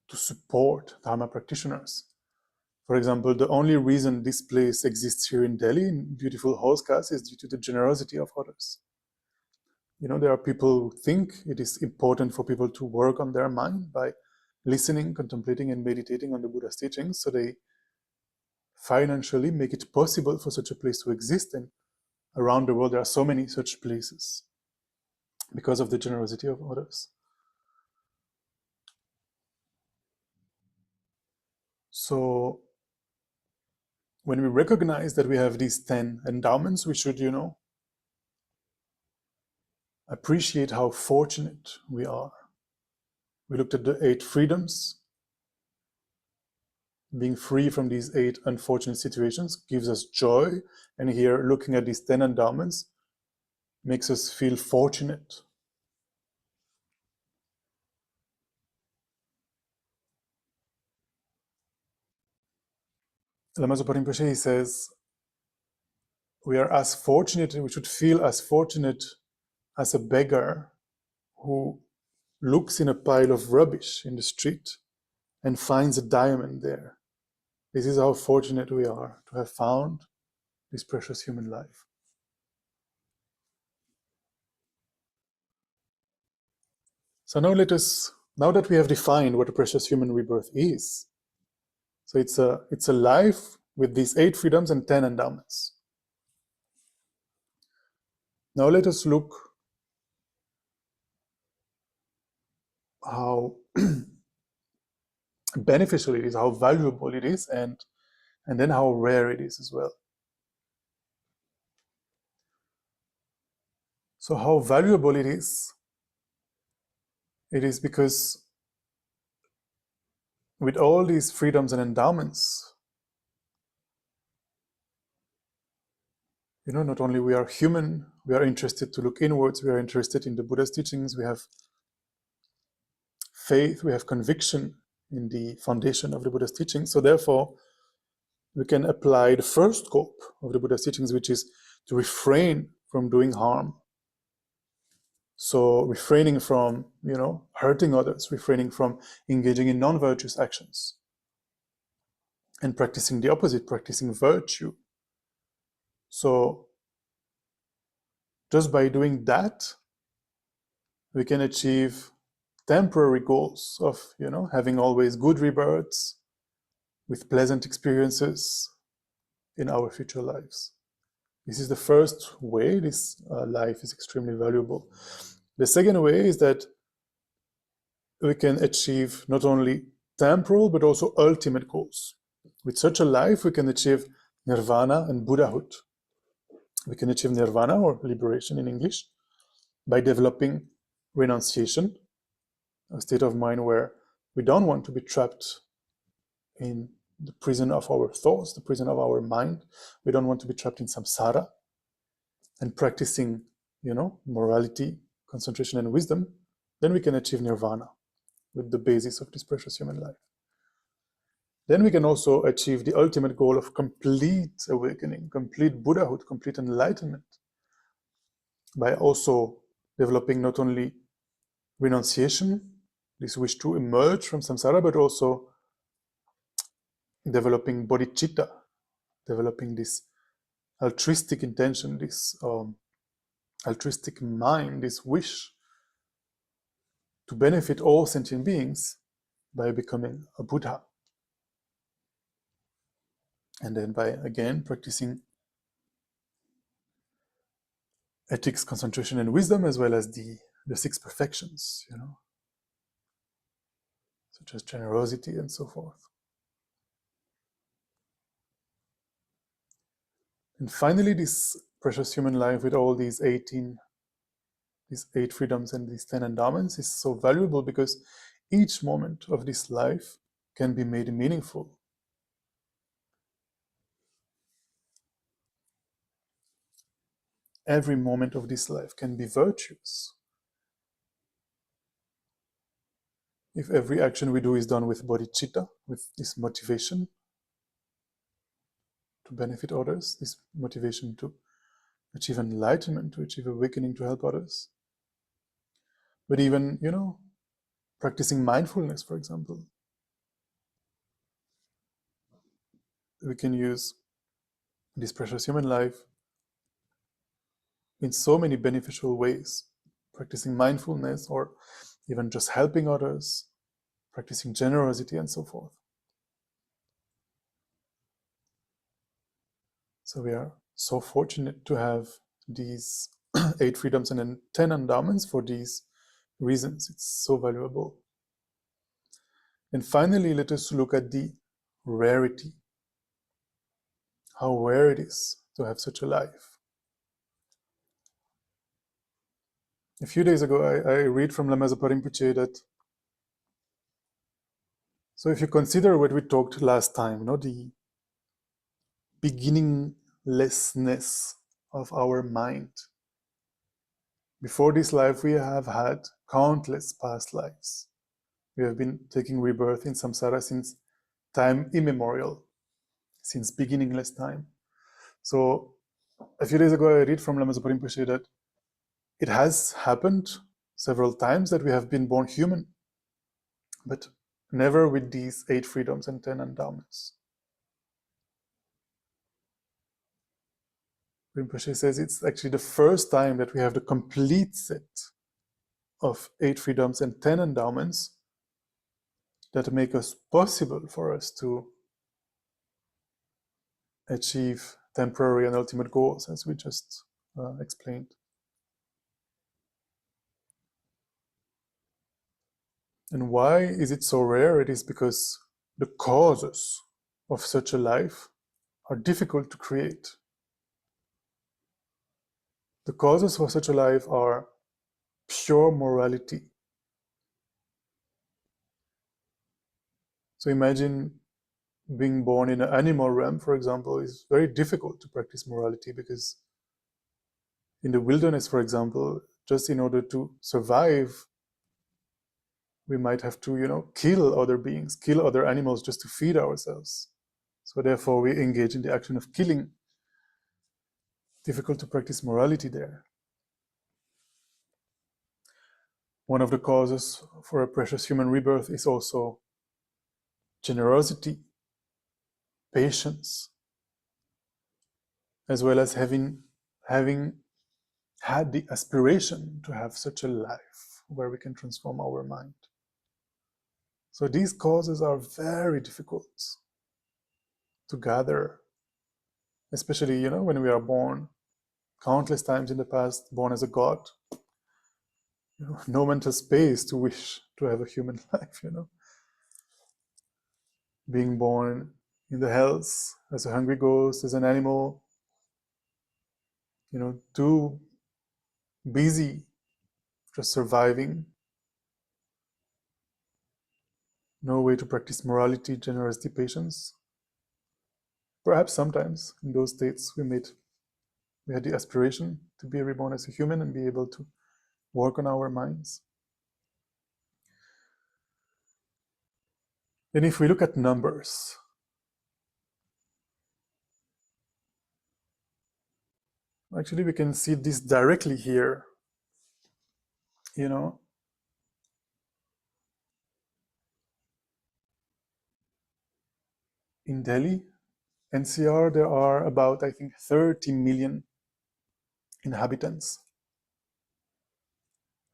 to support Dharma practitioners. For example, the only reason this place exists here in Delhi, in beautiful Hoskas, is due to the generosity of others. There are people who think it is important for people to work on their mind by listening, contemplating, and meditating on the Buddha's teachings, so they financially make it possible for such a place to exist. And around the world, there are so many such places because of the generosity of others. So when we recognize that we have these 10 endowments, we should, appreciate how fortunate we are. We looked at the 8 freedoms. Being free from these 8 unfortunate situations gives us joy. And here, looking at these 10 endowments makes us feel fortunate. Lama Zopa Rinpoche, he says, we are as fortunate, we should feel as fortunate as a beggar who looks in a pile of rubbish in the street and finds a diamond there. This is how fortunate we are to have found this precious human life. So now now that we have defined what a precious human rebirth is, so it's a life with these 8 freedoms and 10 endowments. Now let us look how beneficial it is, how valuable it is, and then how rare it is as well. So how valuable it is because with all these freedoms and endowments, not only we are human, we are interested to look inwards, we are interested in the Buddha's teachings, we have faith, we have conviction in the foundation of the Buddha's teachings. So therefore, we can apply the first scope of the Buddha's teachings, which is to refrain from doing harm. So refraining from, hurting others, refraining from engaging in non-virtuous actions, and practicing the opposite, practicing virtue. So just by doing that, we can achieve temporary goals of, having always good rebirths with pleasant experiences in our future lives. This is the first way this life is extremely valuable. The second way is that we can achieve not only temporal but also ultimate goals. With such a life, we can achieve Nirvana and Buddhahood. We can achieve Nirvana, or liberation in English, by developing renunciation, a state of mind where we don't want to be trapped in the prison of our thoughts, the prison of our mind. We don't want to be trapped in samsara. And practicing, morality, concentration, and wisdom, then we can achieve nirvana with the basis of this precious human life. Then we can also achieve the ultimate goal of complete awakening, complete Buddhahood, complete enlightenment, by also developing not only renunciation, this wish to emerge from samsara, but also developing bodhicitta, developing this altruistic intention, this altruistic mind, this wish to benefit all sentient beings by becoming a Buddha. And then by, again, practicing ethics, concentration, and wisdom, as well as the 6 perfections, such as generosity and so forth. And finally, this precious human life with all these 8 freedoms and these 10 endowments is so valuable because each moment of this life can be made meaningful. Every moment of this life can be virtuous. If every action we do is done with bodhicitta, with this motivation to benefit others, this motivation to achieve enlightenment, to achieve awakening, to help others. But even, practicing mindfulness, for example. We can use this precious human life in so many beneficial ways. Practicing mindfulness, or even just helping others, practicing generosity, and so forth. So we are so fortunate to have these 8 freedoms and then 10 endowments for these reasons. It's so valuable. And finally, let us look at the rarity. How rare it is to have such a life. A few days ago, I read from Lama Zopa Rinpoche that, so if you consider what we talked last time, the beginninglessness of our mind. Before this life, we have had countless past lives. We have been taking rebirth in samsara since time immemorial, since beginningless time. So a few days ago, I read from Lama Zopa Rinpoche that it has happened several times that we have been born human, but never with these 8 freedoms and 10 endowments. Rinpoche says it's actually the first time that we have the complete set of 8 freedoms and 10 endowments that make us possible for us to achieve temporary and ultimate goals, as we just explained. And why is it so rare? It is because the causes of such a life are difficult to create. The causes for such a life are pure morality. So imagine being born in an animal realm, for example, is very difficult to practice morality, because in the wilderness, for example, just in order to survive, we might have to, kill other beings, kill other animals just to feed ourselves. So therefore we engage in the action of killing. Difficult to practice morality there. One of the causes for a precious human rebirth is also generosity, patience, as well as having had the aspiration to have such a life where we can transform our mind. So these causes are very difficult to gather, especially, when we are born countless times in the past, born as a god. No mental space to wish to have a human life, Being born in the hells as a hungry ghost, as an animal, too busy just surviving. No way to practice morality, generosity, patience. Perhaps sometimes in those states we had the aspiration to be reborn as a human and be able to work on our minds. Then if we look at numbers, actually we can see this directly here, in Delhi, NCR, there are about, I think, 30 million inhabitants.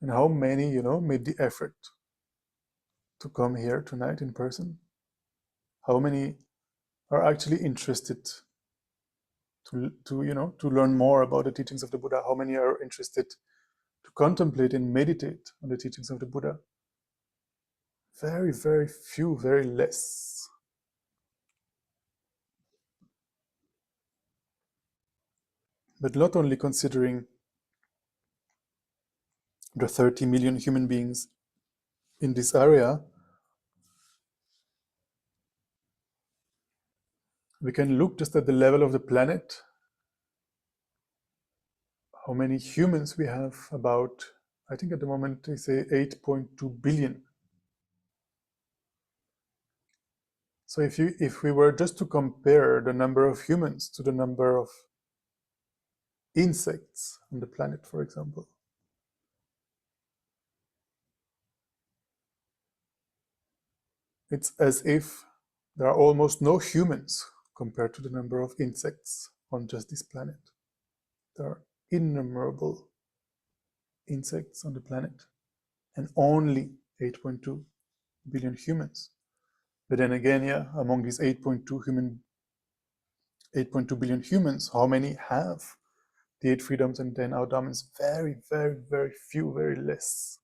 And how many, made the effort to come here tonight in person? How many are actually interested to learn more about the teachings of the Buddha? How many are interested to contemplate and meditate on the teachings of the Buddha? Very, very few, very less. But not only considering the 30 million human beings in this area, we can look just at the level of the planet, how many humans we have. About, I think at the moment they say 8.2 billion. So if we were just to compare the number of humans to the number of insects on the planet, for example, it's as if there are almost no humans compared to the number of insects on just this planet. There are innumerable insects on the planet and only 8.2 billion humans. But then again, among these 8.2 billion humans, how many have the 8 freedoms and 10 endowments? Very, very, very few, very less.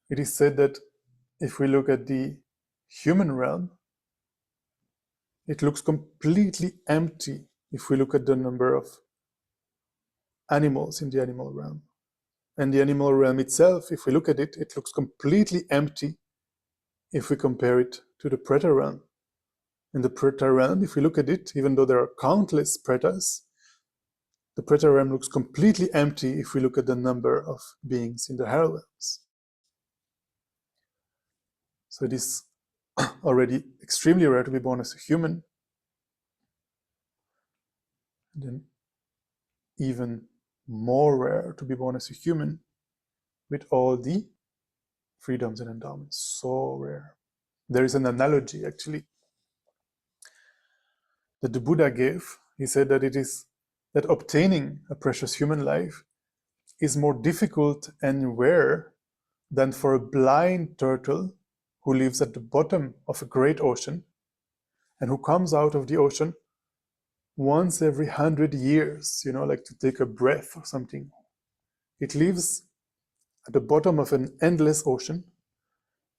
It is said that if we look at the human realm, it looks completely empty if we look at the number of animals in the animal realm. And the animal realm itself, if we look at it, it looks completely empty if we compare it to the preta realm. In the preta realm, if we look at it, even though there are countless pretas, the preta realm looks completely empty if we look at the number of beings in the higher realms. So it is already extremely rare to be born as a human. And then even more rare to be born as a human with all the freedoms and endowments. So rare. There is an analogy, actually, that the Buddha gave. He said that it is that obtaining a precious human life is more difficult and rare than for a blind turtle who lives at the bottom of a great ocean and who comes out of the ocean once every 100 years, like to take a breath or something. It lives at the bottom of an endless ocean,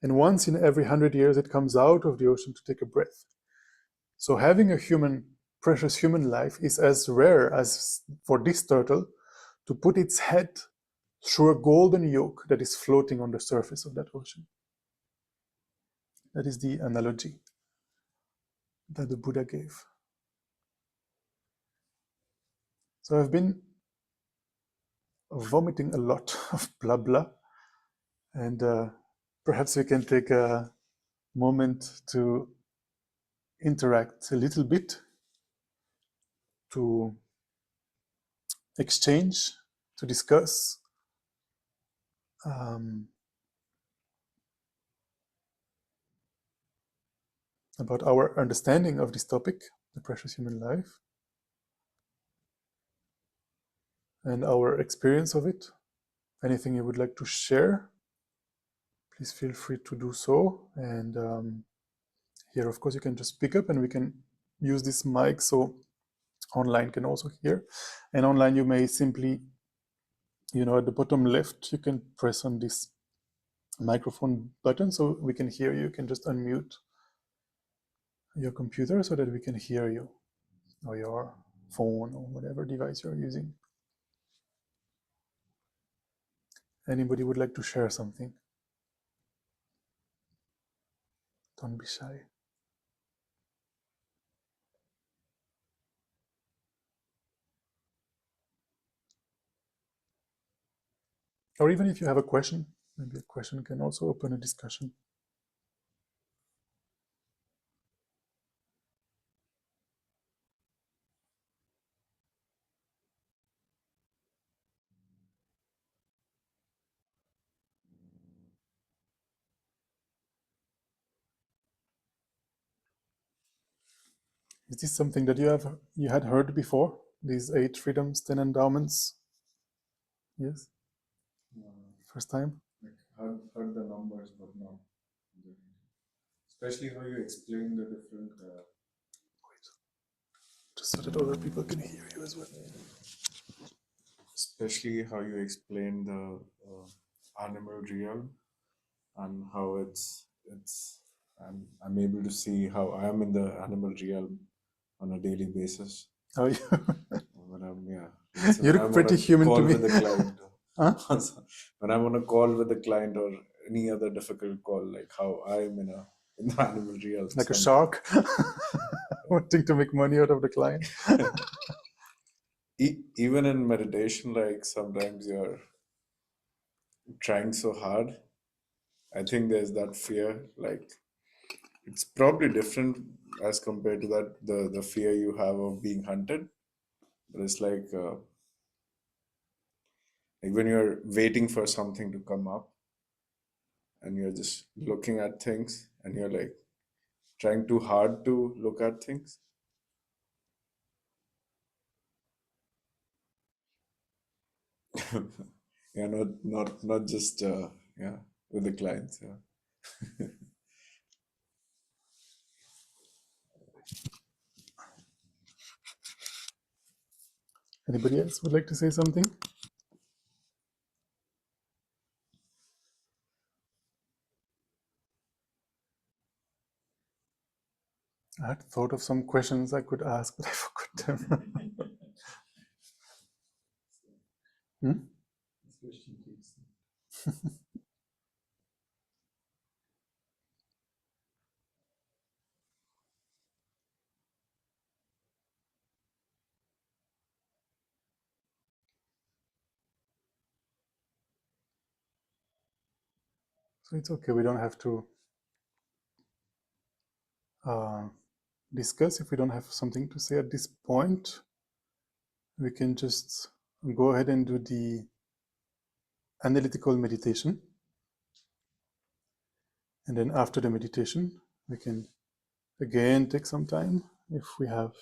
and once in every 100 years it comes out of the ocean to take a breath. So having a precious human life is as rare as for this turtle to put its head through a golden yoke that is floating on the surface of that ocean. That is the analogy that the Buddha gave. So I've been vomiting a lot of blah blah, and perhaps we can take a moment to interact a little bit, to exchange, to discuss about our understanding of this topic, the precious human life, and our experience of it. Anything you would like to share, please feel free to do so. And here, of course, you can just pick up and we can use this mic so online can also hear. And online you may simply, at the bottom left, you can press on this microphone button so we can hear you. You can just unmute your computer so that we can hear you, or your phone or whatever device you're using. Anybody would like to share something? Don't be shy. Or even if you have a question, maybe a question can also open a discussion. Is this something that you had heard before? These 8 freedoms, 10 endowments? Yes? First time? Like heard the numbers, but not. Especially how you explain the different. Just so that other people can hear you as well. Especially how you explain the animal realm and how it's. I'm able to see how I am in the animal realm on a daily basis. Oh, you? When I'm You look pretty human to me. With a client. Huh? When I'm on a call with a client or any other difficult call, like how I'm in the animal realm. Like a shark wanting to make money out of the client. Even in meditation, like sometimes you're trying so hard. I think there's that fear, like it's probably different as compared to that the fear you have of being hunted. But it's like when you're waiting for something to come up and you're just looking at things and you're like trying too hard to look at things. Yeah, not just with the clients. Yeah. Anybody else would like to say something? I had thought of some questions I could ask, but I forgot them. So it's okay, we don't have to discuss. If we don't have something to say at this point, we can just go ahead and do the analytical meditation. And then after the meditation, we can again take some time if we have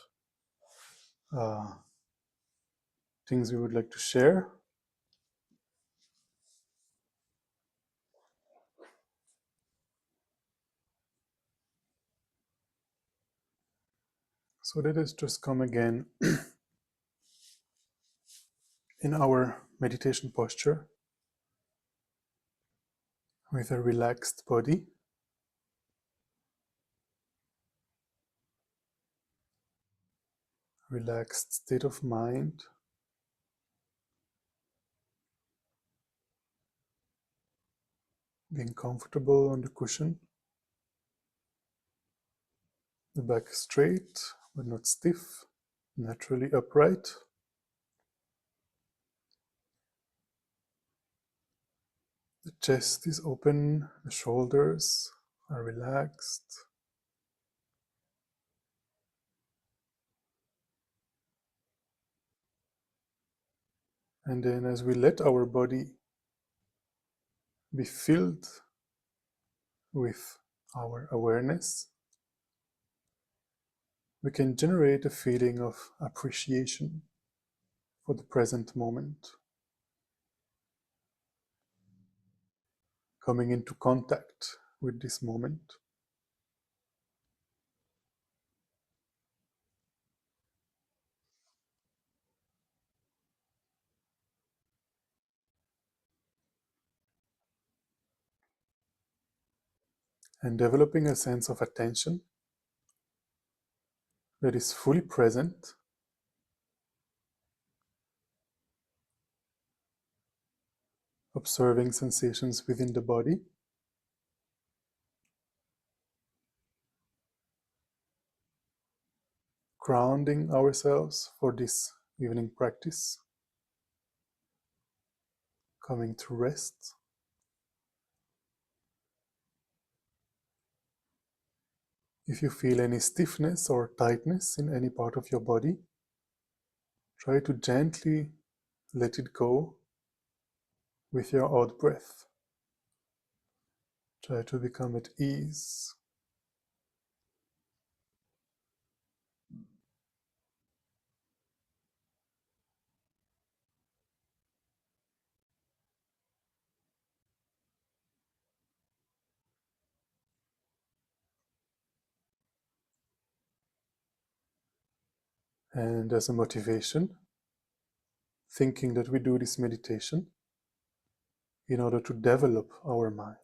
things we would like to share. So let us just come again in our meditation posture with a relaxed body, relaxed state of mind, being comfortable on the cushion, the back straight but not stiff, naturally upright. The chest is open, the shoulders are relaxed. And then as we let our body be filled with our awareness, we can generate a feeling of appreciation for the present moment, coming into contact with this moment. And developing a sense of attention that is fully present, observing sensations within the body, grounding ourselves for this evening practice, coming to rest. If you feel any stiffness or tightness in any part of your body, try to gently let it go with your out breath. Try to become at ease. And as a motivation, thinking that we do this meditation in order to develop our mind,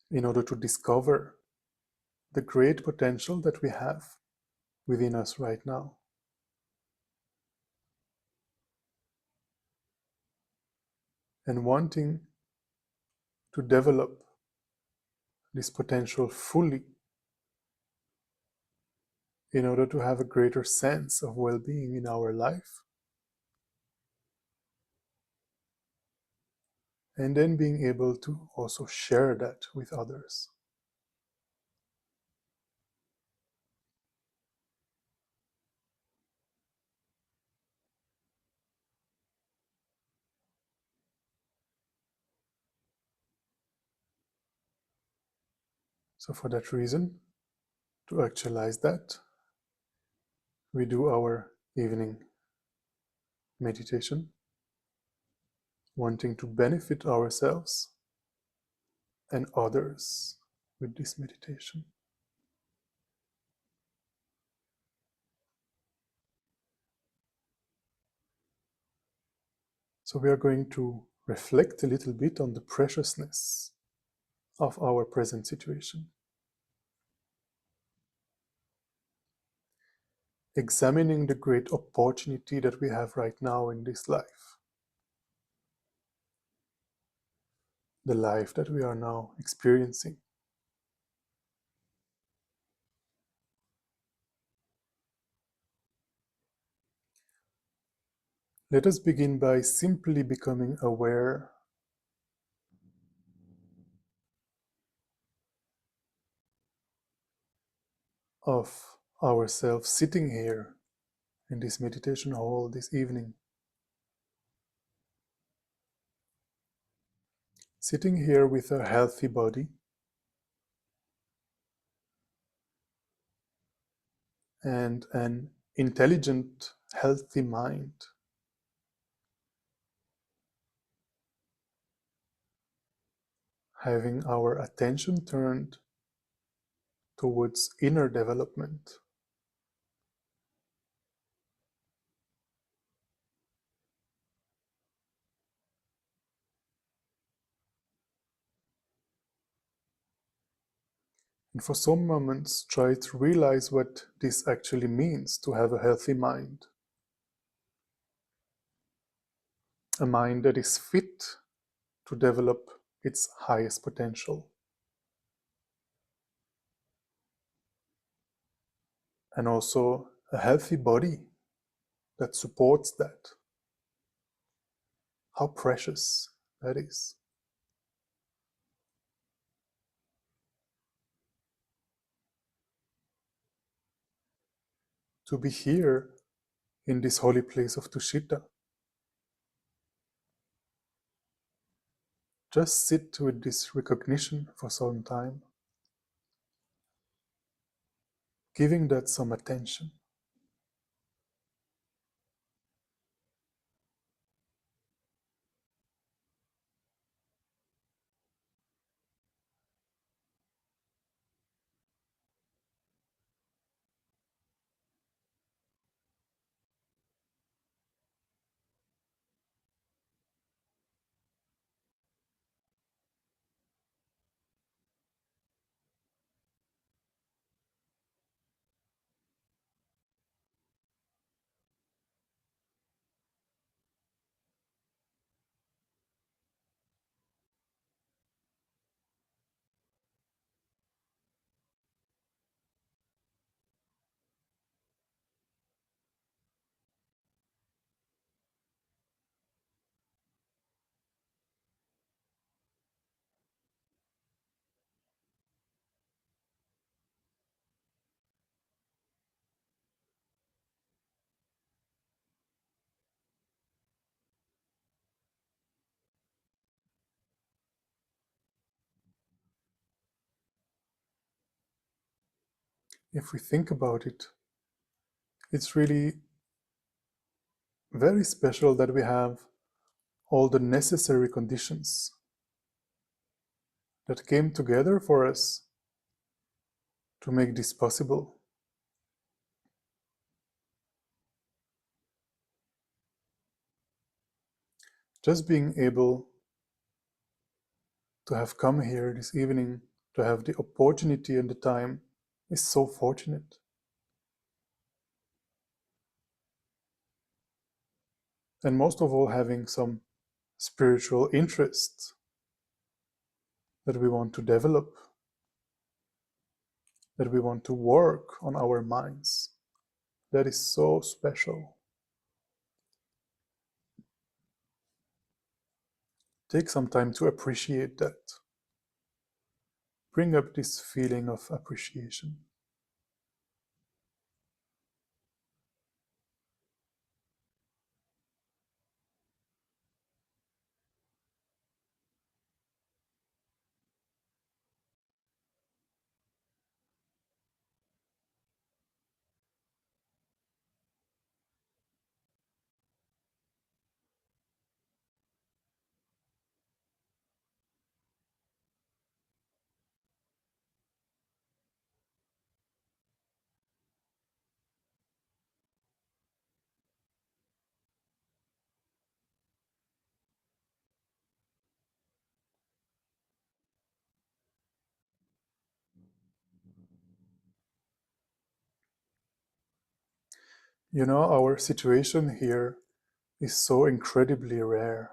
in order to discover the great potential that we have within us right now. And wanting to develop this potential fully in order to have a greater sense of well-being in our life, and then being able to also share that with others. So for that reason, to actualize that, we do our evening meditation, wanting to benefit ourselves and others with this meditation. So we are going to reflect a little bit on the preciousness of our present situation. Examining the great opportunity that we have right now in this life. The life that we are now experiencing. Let us begin by simply becoming aware of ourselves sitting here in this meditation hall this evening. Sitting here with a healthy body and an intelligent, healthy mind. Having our attention turned towards inner development. And for some moments, try to realize what this actually means to have a healthy mind. A mind that is fit to develop its highest potential. And also a healthy body that supports that. How precious that is. To be here in this holy place of Tushita. Just sit with this recognition for some time, giving that some attention. If we think about it, it's really very special that we have all the necessary conditions that came together for us to make this possible. Just being able to have come here this evening, to have the opportunity and the time, is so fortunate. And most of all, having some spiritual interest that we want to develop, that we want to work on our minds. That is so special. Take some time to appreciate that. Bring up this feeling of appreciation. You know, our situation here is so incredibly rare.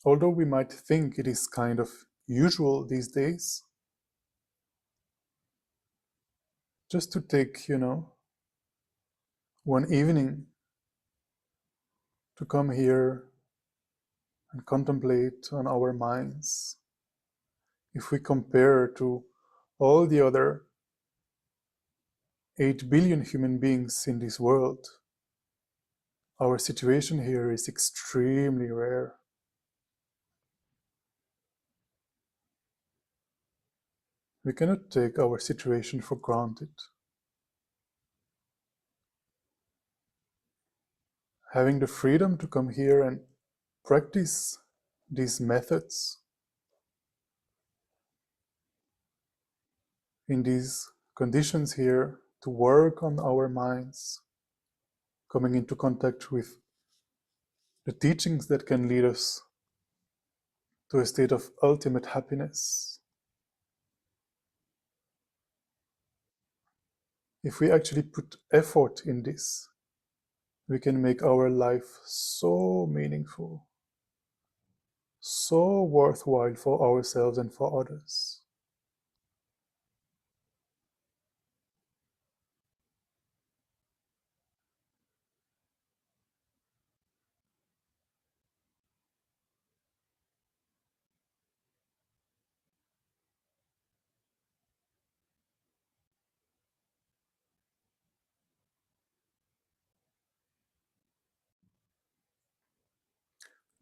Although we might think it is kind of usual these days, just to take, one evening to come here and contemplate on our minds. If we compare to all the other 8 billion human beings in this world, our situation here is extremely rare. We cannot take our situation for granted. Having the freedom to come here and practice these methods in these conditions here, to work on our minds, coming into contact with the teachings that can lead us to a state of ultimate happiness. If we actually put effort in this, we can make our life so meaningful, so worthwhile for ourselves and for others.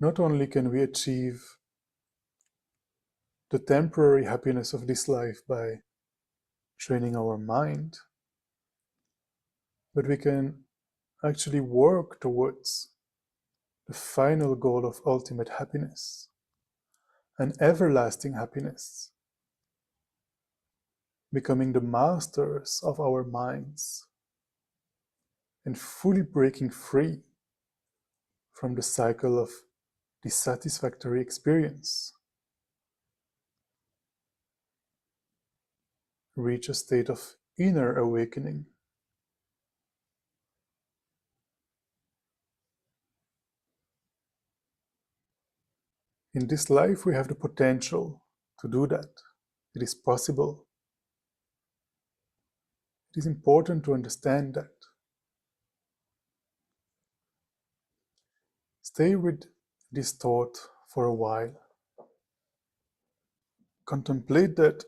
Not only can we achieve the temporary happiness of this life by training our mind, but we can actually work towards the final goal of ultimate happiness, an everlasting happiness, becoming the masters of our minds and fully breaking free from the cycle of dissatisfactory experience. Reach a state of inner awakening. In this life, we have the potential to do that. It is possible. It is important to understand that. Stay with this thought for a while. Contemplate that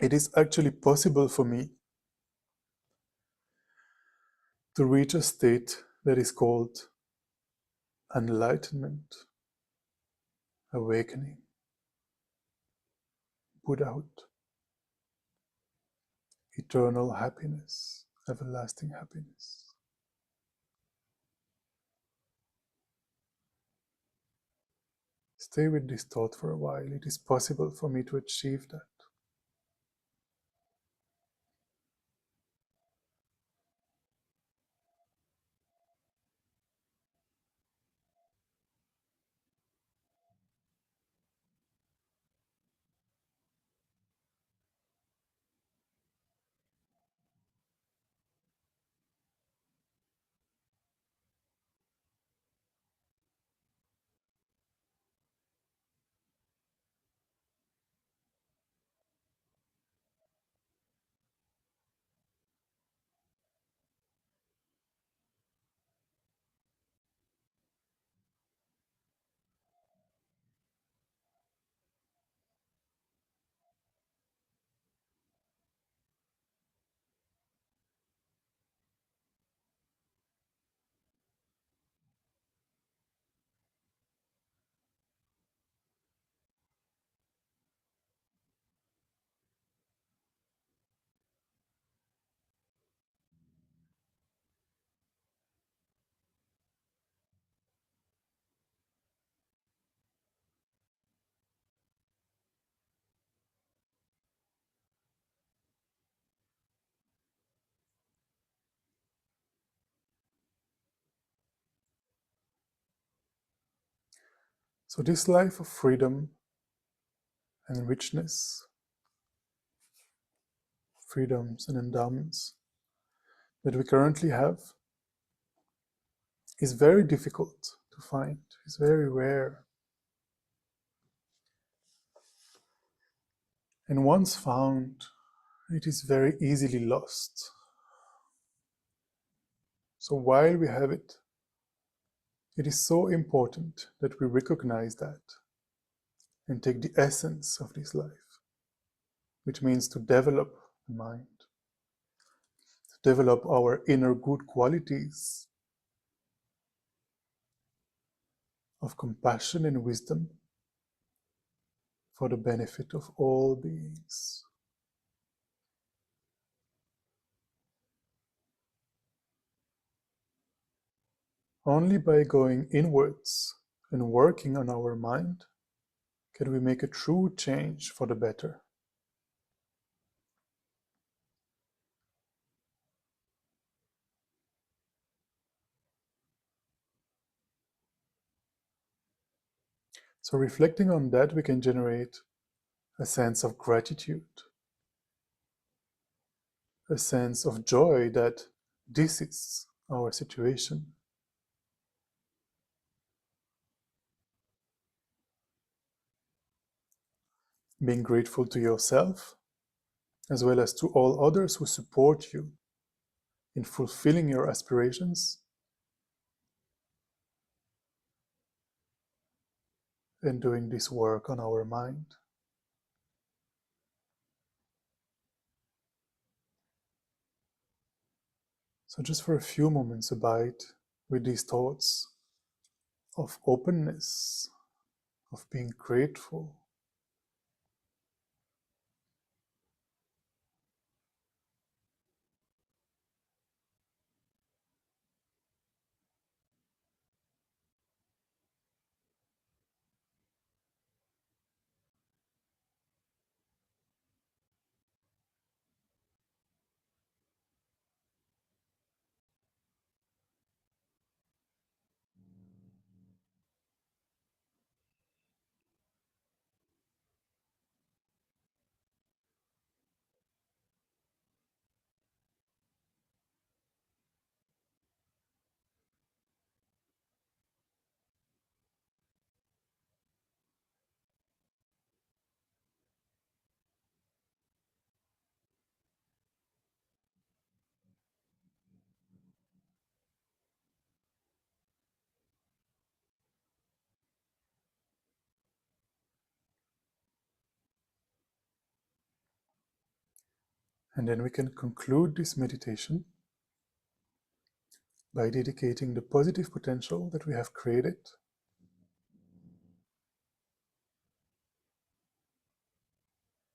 it is actually possible for me to reach a state that is called enlightenment, awakening, Buddhahood, eternal happiness, everlasting happiness. Stay with this thought for a while. It is possible for me to achieve that. So this life of freedom and richness, freedoms and endowments that we currently have is very difficult to find. It's very rare. And once found, it is very easily lost. So while we have it, it is so important that we recognize that and take the essence of this life, which means to develop the mind, to develop our inner good qualities of compassion and wisdom, for the benefit of all beings. Only by going inwards and working on our mind can we make a true change for the better. So reflecting on that, we can generate a sense of gratitude, a sense of joy that this is our situation. Being grateful to yourself, as well as to all others who support you in fulfilling your aspirations and doing this work on our mind. So just for a few moments, abide with these thoughts of openness, of being grateful. And then we can conclude this meditation by dedicating the positive potential that we have created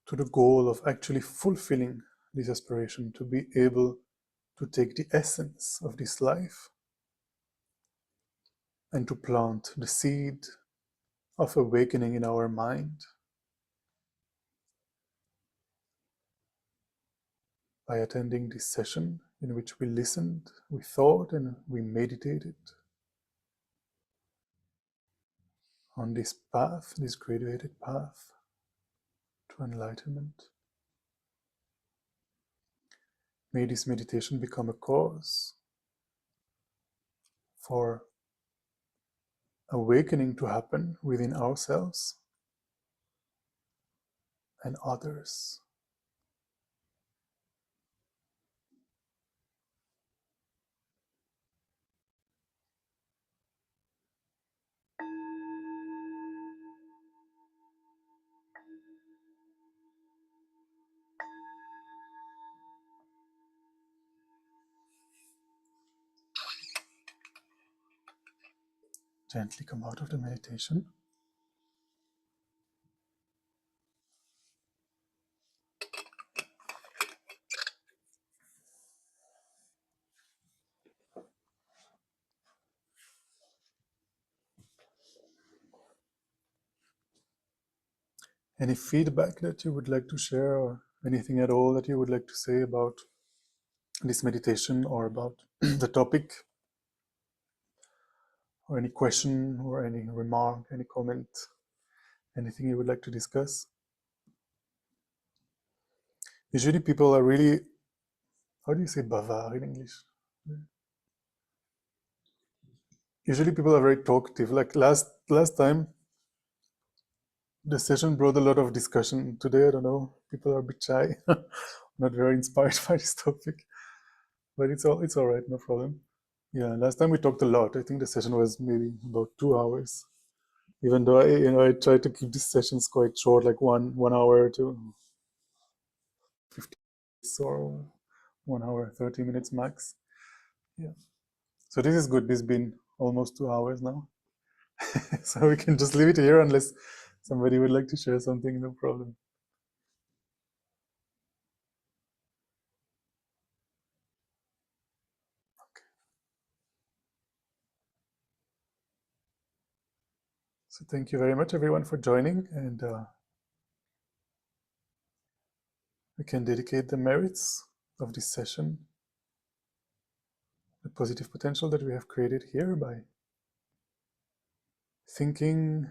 to the goal of actually fulfilling this aspiration, to be able to take the essence of this life and to plant the seed of awakening in our mind by attending this session in which we listened, we thought, and we meditated on this path, this graduated path to enlightenment. May this meditation become a cause for awakening to happen within ourselves and others. Gently come out of the meditation. Any feedback that you would like to share, or anything at all that you would like to say about this meditation or about the topic, or any question or any remark, any comment, anything you would like to discuss? Usually people are really, how do you say bavard in English? Usually people are very talkative. Like last time, the session brought a lot of discussion. Today, I don't know, people are a bit shy, not very inspired by this topic, but it's all right, no problem. Yeah, last time we talked a lot. I think the session was maybe about 2 hours. Even though I try to keep these sessions quite short, like one hour to 50 minutes or 1 hour 30 minutes max. Yeah. So this is good. This has been almost 2 hours now. So we can just leave it here unless Somebody would like to share something, no problem. Okay. So thank you very much, everyone, for joining, and we can dedicate the merits of this session, the positive potential that we have created here by thinking,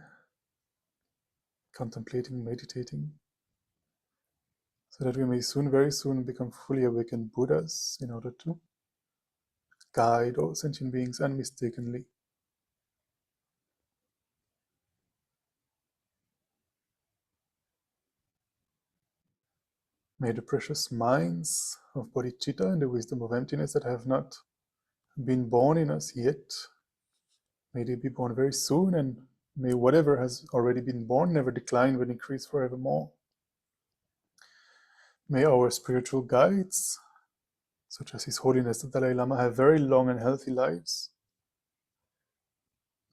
contemplating, meditating, so that we may soon, very soon, become fully awakened Buddhas in order to guide all sentient beings unmistakably. May the precious minds of bodhicitta and the wisdom of emptiness that have not been born in us yet, may they be born very soon, and may whatever has already been born never decline but increase forevermore. May our spiritual guides, such as His Holiness the Dalai Lama, have very long and healthy lives.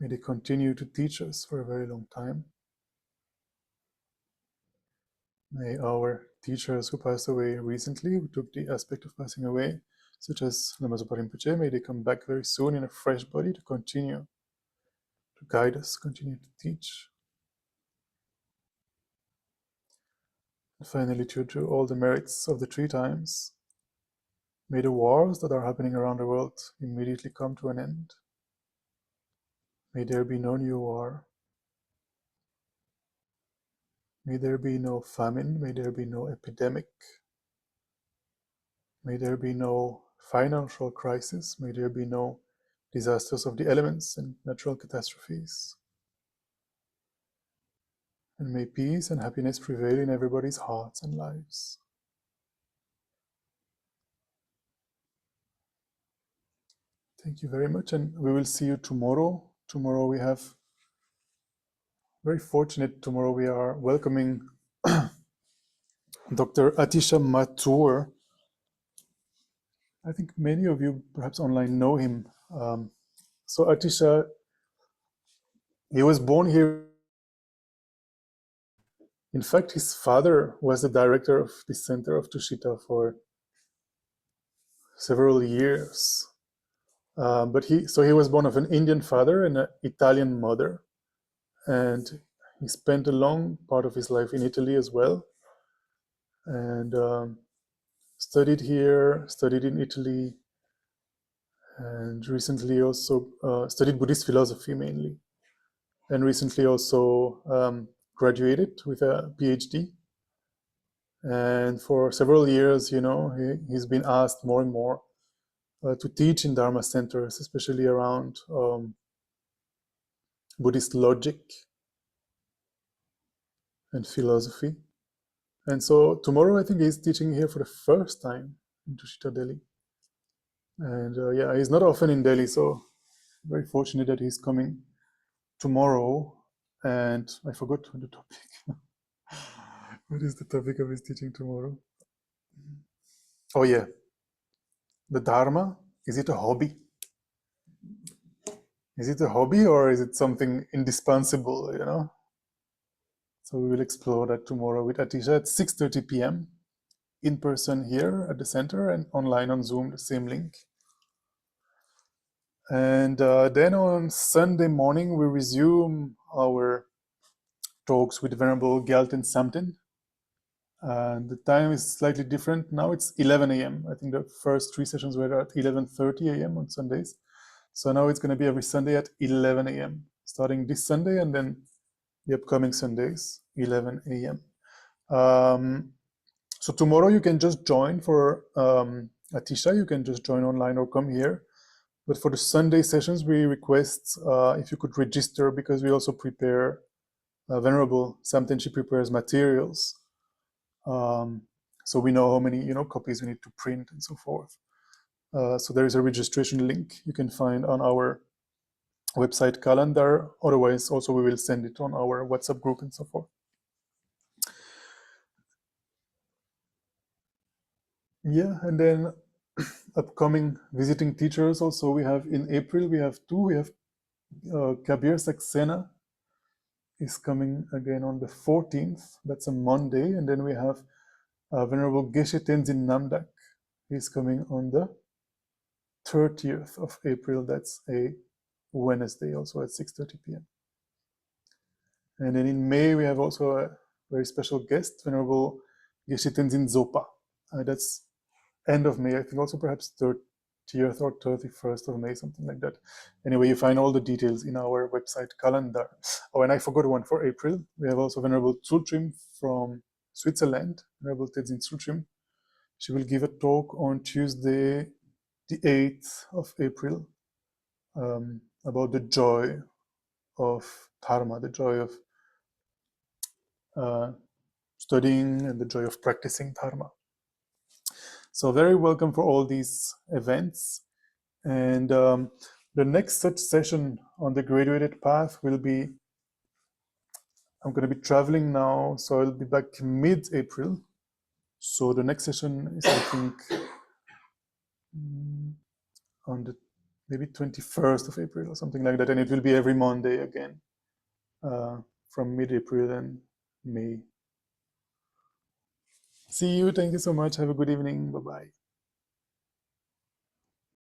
May they continue to teach us for a very long time. May our teachers who passed away recently, who took the aspect of passing away, such as Lama Zopa Rinpoche, may they come back very soon in a fresh body to continue to guide us, continue to teach. And finally, to all the merits of the three times, may the wars that are happening around the world immediately come to an end. May there be no new war. May there be no famine. May there be no epidemic. May there be no financial crisis. May there be no disasters of the elements and natural catastrophes. And may peace and happiness prevail in everybody's hearts and lives. Thank you very much, and we will see you tomorrow. Tomorrow we have, very fortunate, tomorrow we are welcoming Dr. Atisha Mathur. I think many of you perhaps online know him. So Atisha, he was born here. In fact, his father was the director of the center of Tushita for several years. But he was born of an Indian father and an Italian mother. And he spent a long part of his life in Italy as well. And studied here, studied in Italy, and recently also studied Buddhist philosophy mainly. And recently also graduated with a PhD. And for several years, he's been asked more and more to teach in Dharma centers, especially around Buddhist logic and philosophy. And so tomorrow, I think he's teaching here for the first time in Tushita, Delhi. And yeah, he's not often in Delhi, so very fortunate that he's coming tomorrow. And I forgot the topic. What is the topic of his teaching tomorrow? Oh yeah, the Dharma, is it a hobby? Is it a hobby or is it something indispensable, So we will explore that tomorrow with Atisha at 6:30 p.m. in person here at the center and online on Zoom, the same link. And then on Sunday morning, we resume our talks with Venerable Gyalten Samten. And the time is slightly different. Now it's 11 a.m. I think the first three sessions were at 11:30 a.m. on Sundays. So now it's going to be every Sunday at 11 a.m. starting this Sunday and then the upcoming Sundays, 11 a.m. So tomorrow you can just join for Atisha. You can just join online or come here. But for the Sunday sessions, we request if you could register, because we also prepare, Venerable Samten, she prepares materials. So we know how many copies we need to print and so forth. So there is a registration link you can find on our website calendar. Otherwise, also we will send it on our WhatsApp group and so forth. Yeah, and then upcoming visiting teachers also we have in April, we have two. We have Kabir Saxena is coming again on the 14th. That's a Monday. And then we have Venerable Geshe Tenzin Namdak. He's coming on the 30th of April. That's a Wednesday, also at 6:30 p.m. And then in May, we have also a very special guest, Venerable Geshe Tenzin Zopa. That's end of May, I think also perhaps 30th or 31st of May, something like that. Anyway, you find all the details in our website calendar. Oh, and I forgot one for April. We have also Venerable Tsultrim from Switzerland, Venerable Tenzin Tsultrim. She will give a talk on Tuesday, the 8th of April, about the joy of Dharma, the joy of studying and the joy of practicing Dharma. So very welcome for all these events. And the next such session on the graduated path will be, I'm going to be traveling now, so I'll be back mid-April. So the next session is, I think, on the maybe 21st of April or something like that. And it will be every Monday again, from mid-April and May. See you. Thank you so much. Have a good evening. Bye-bye.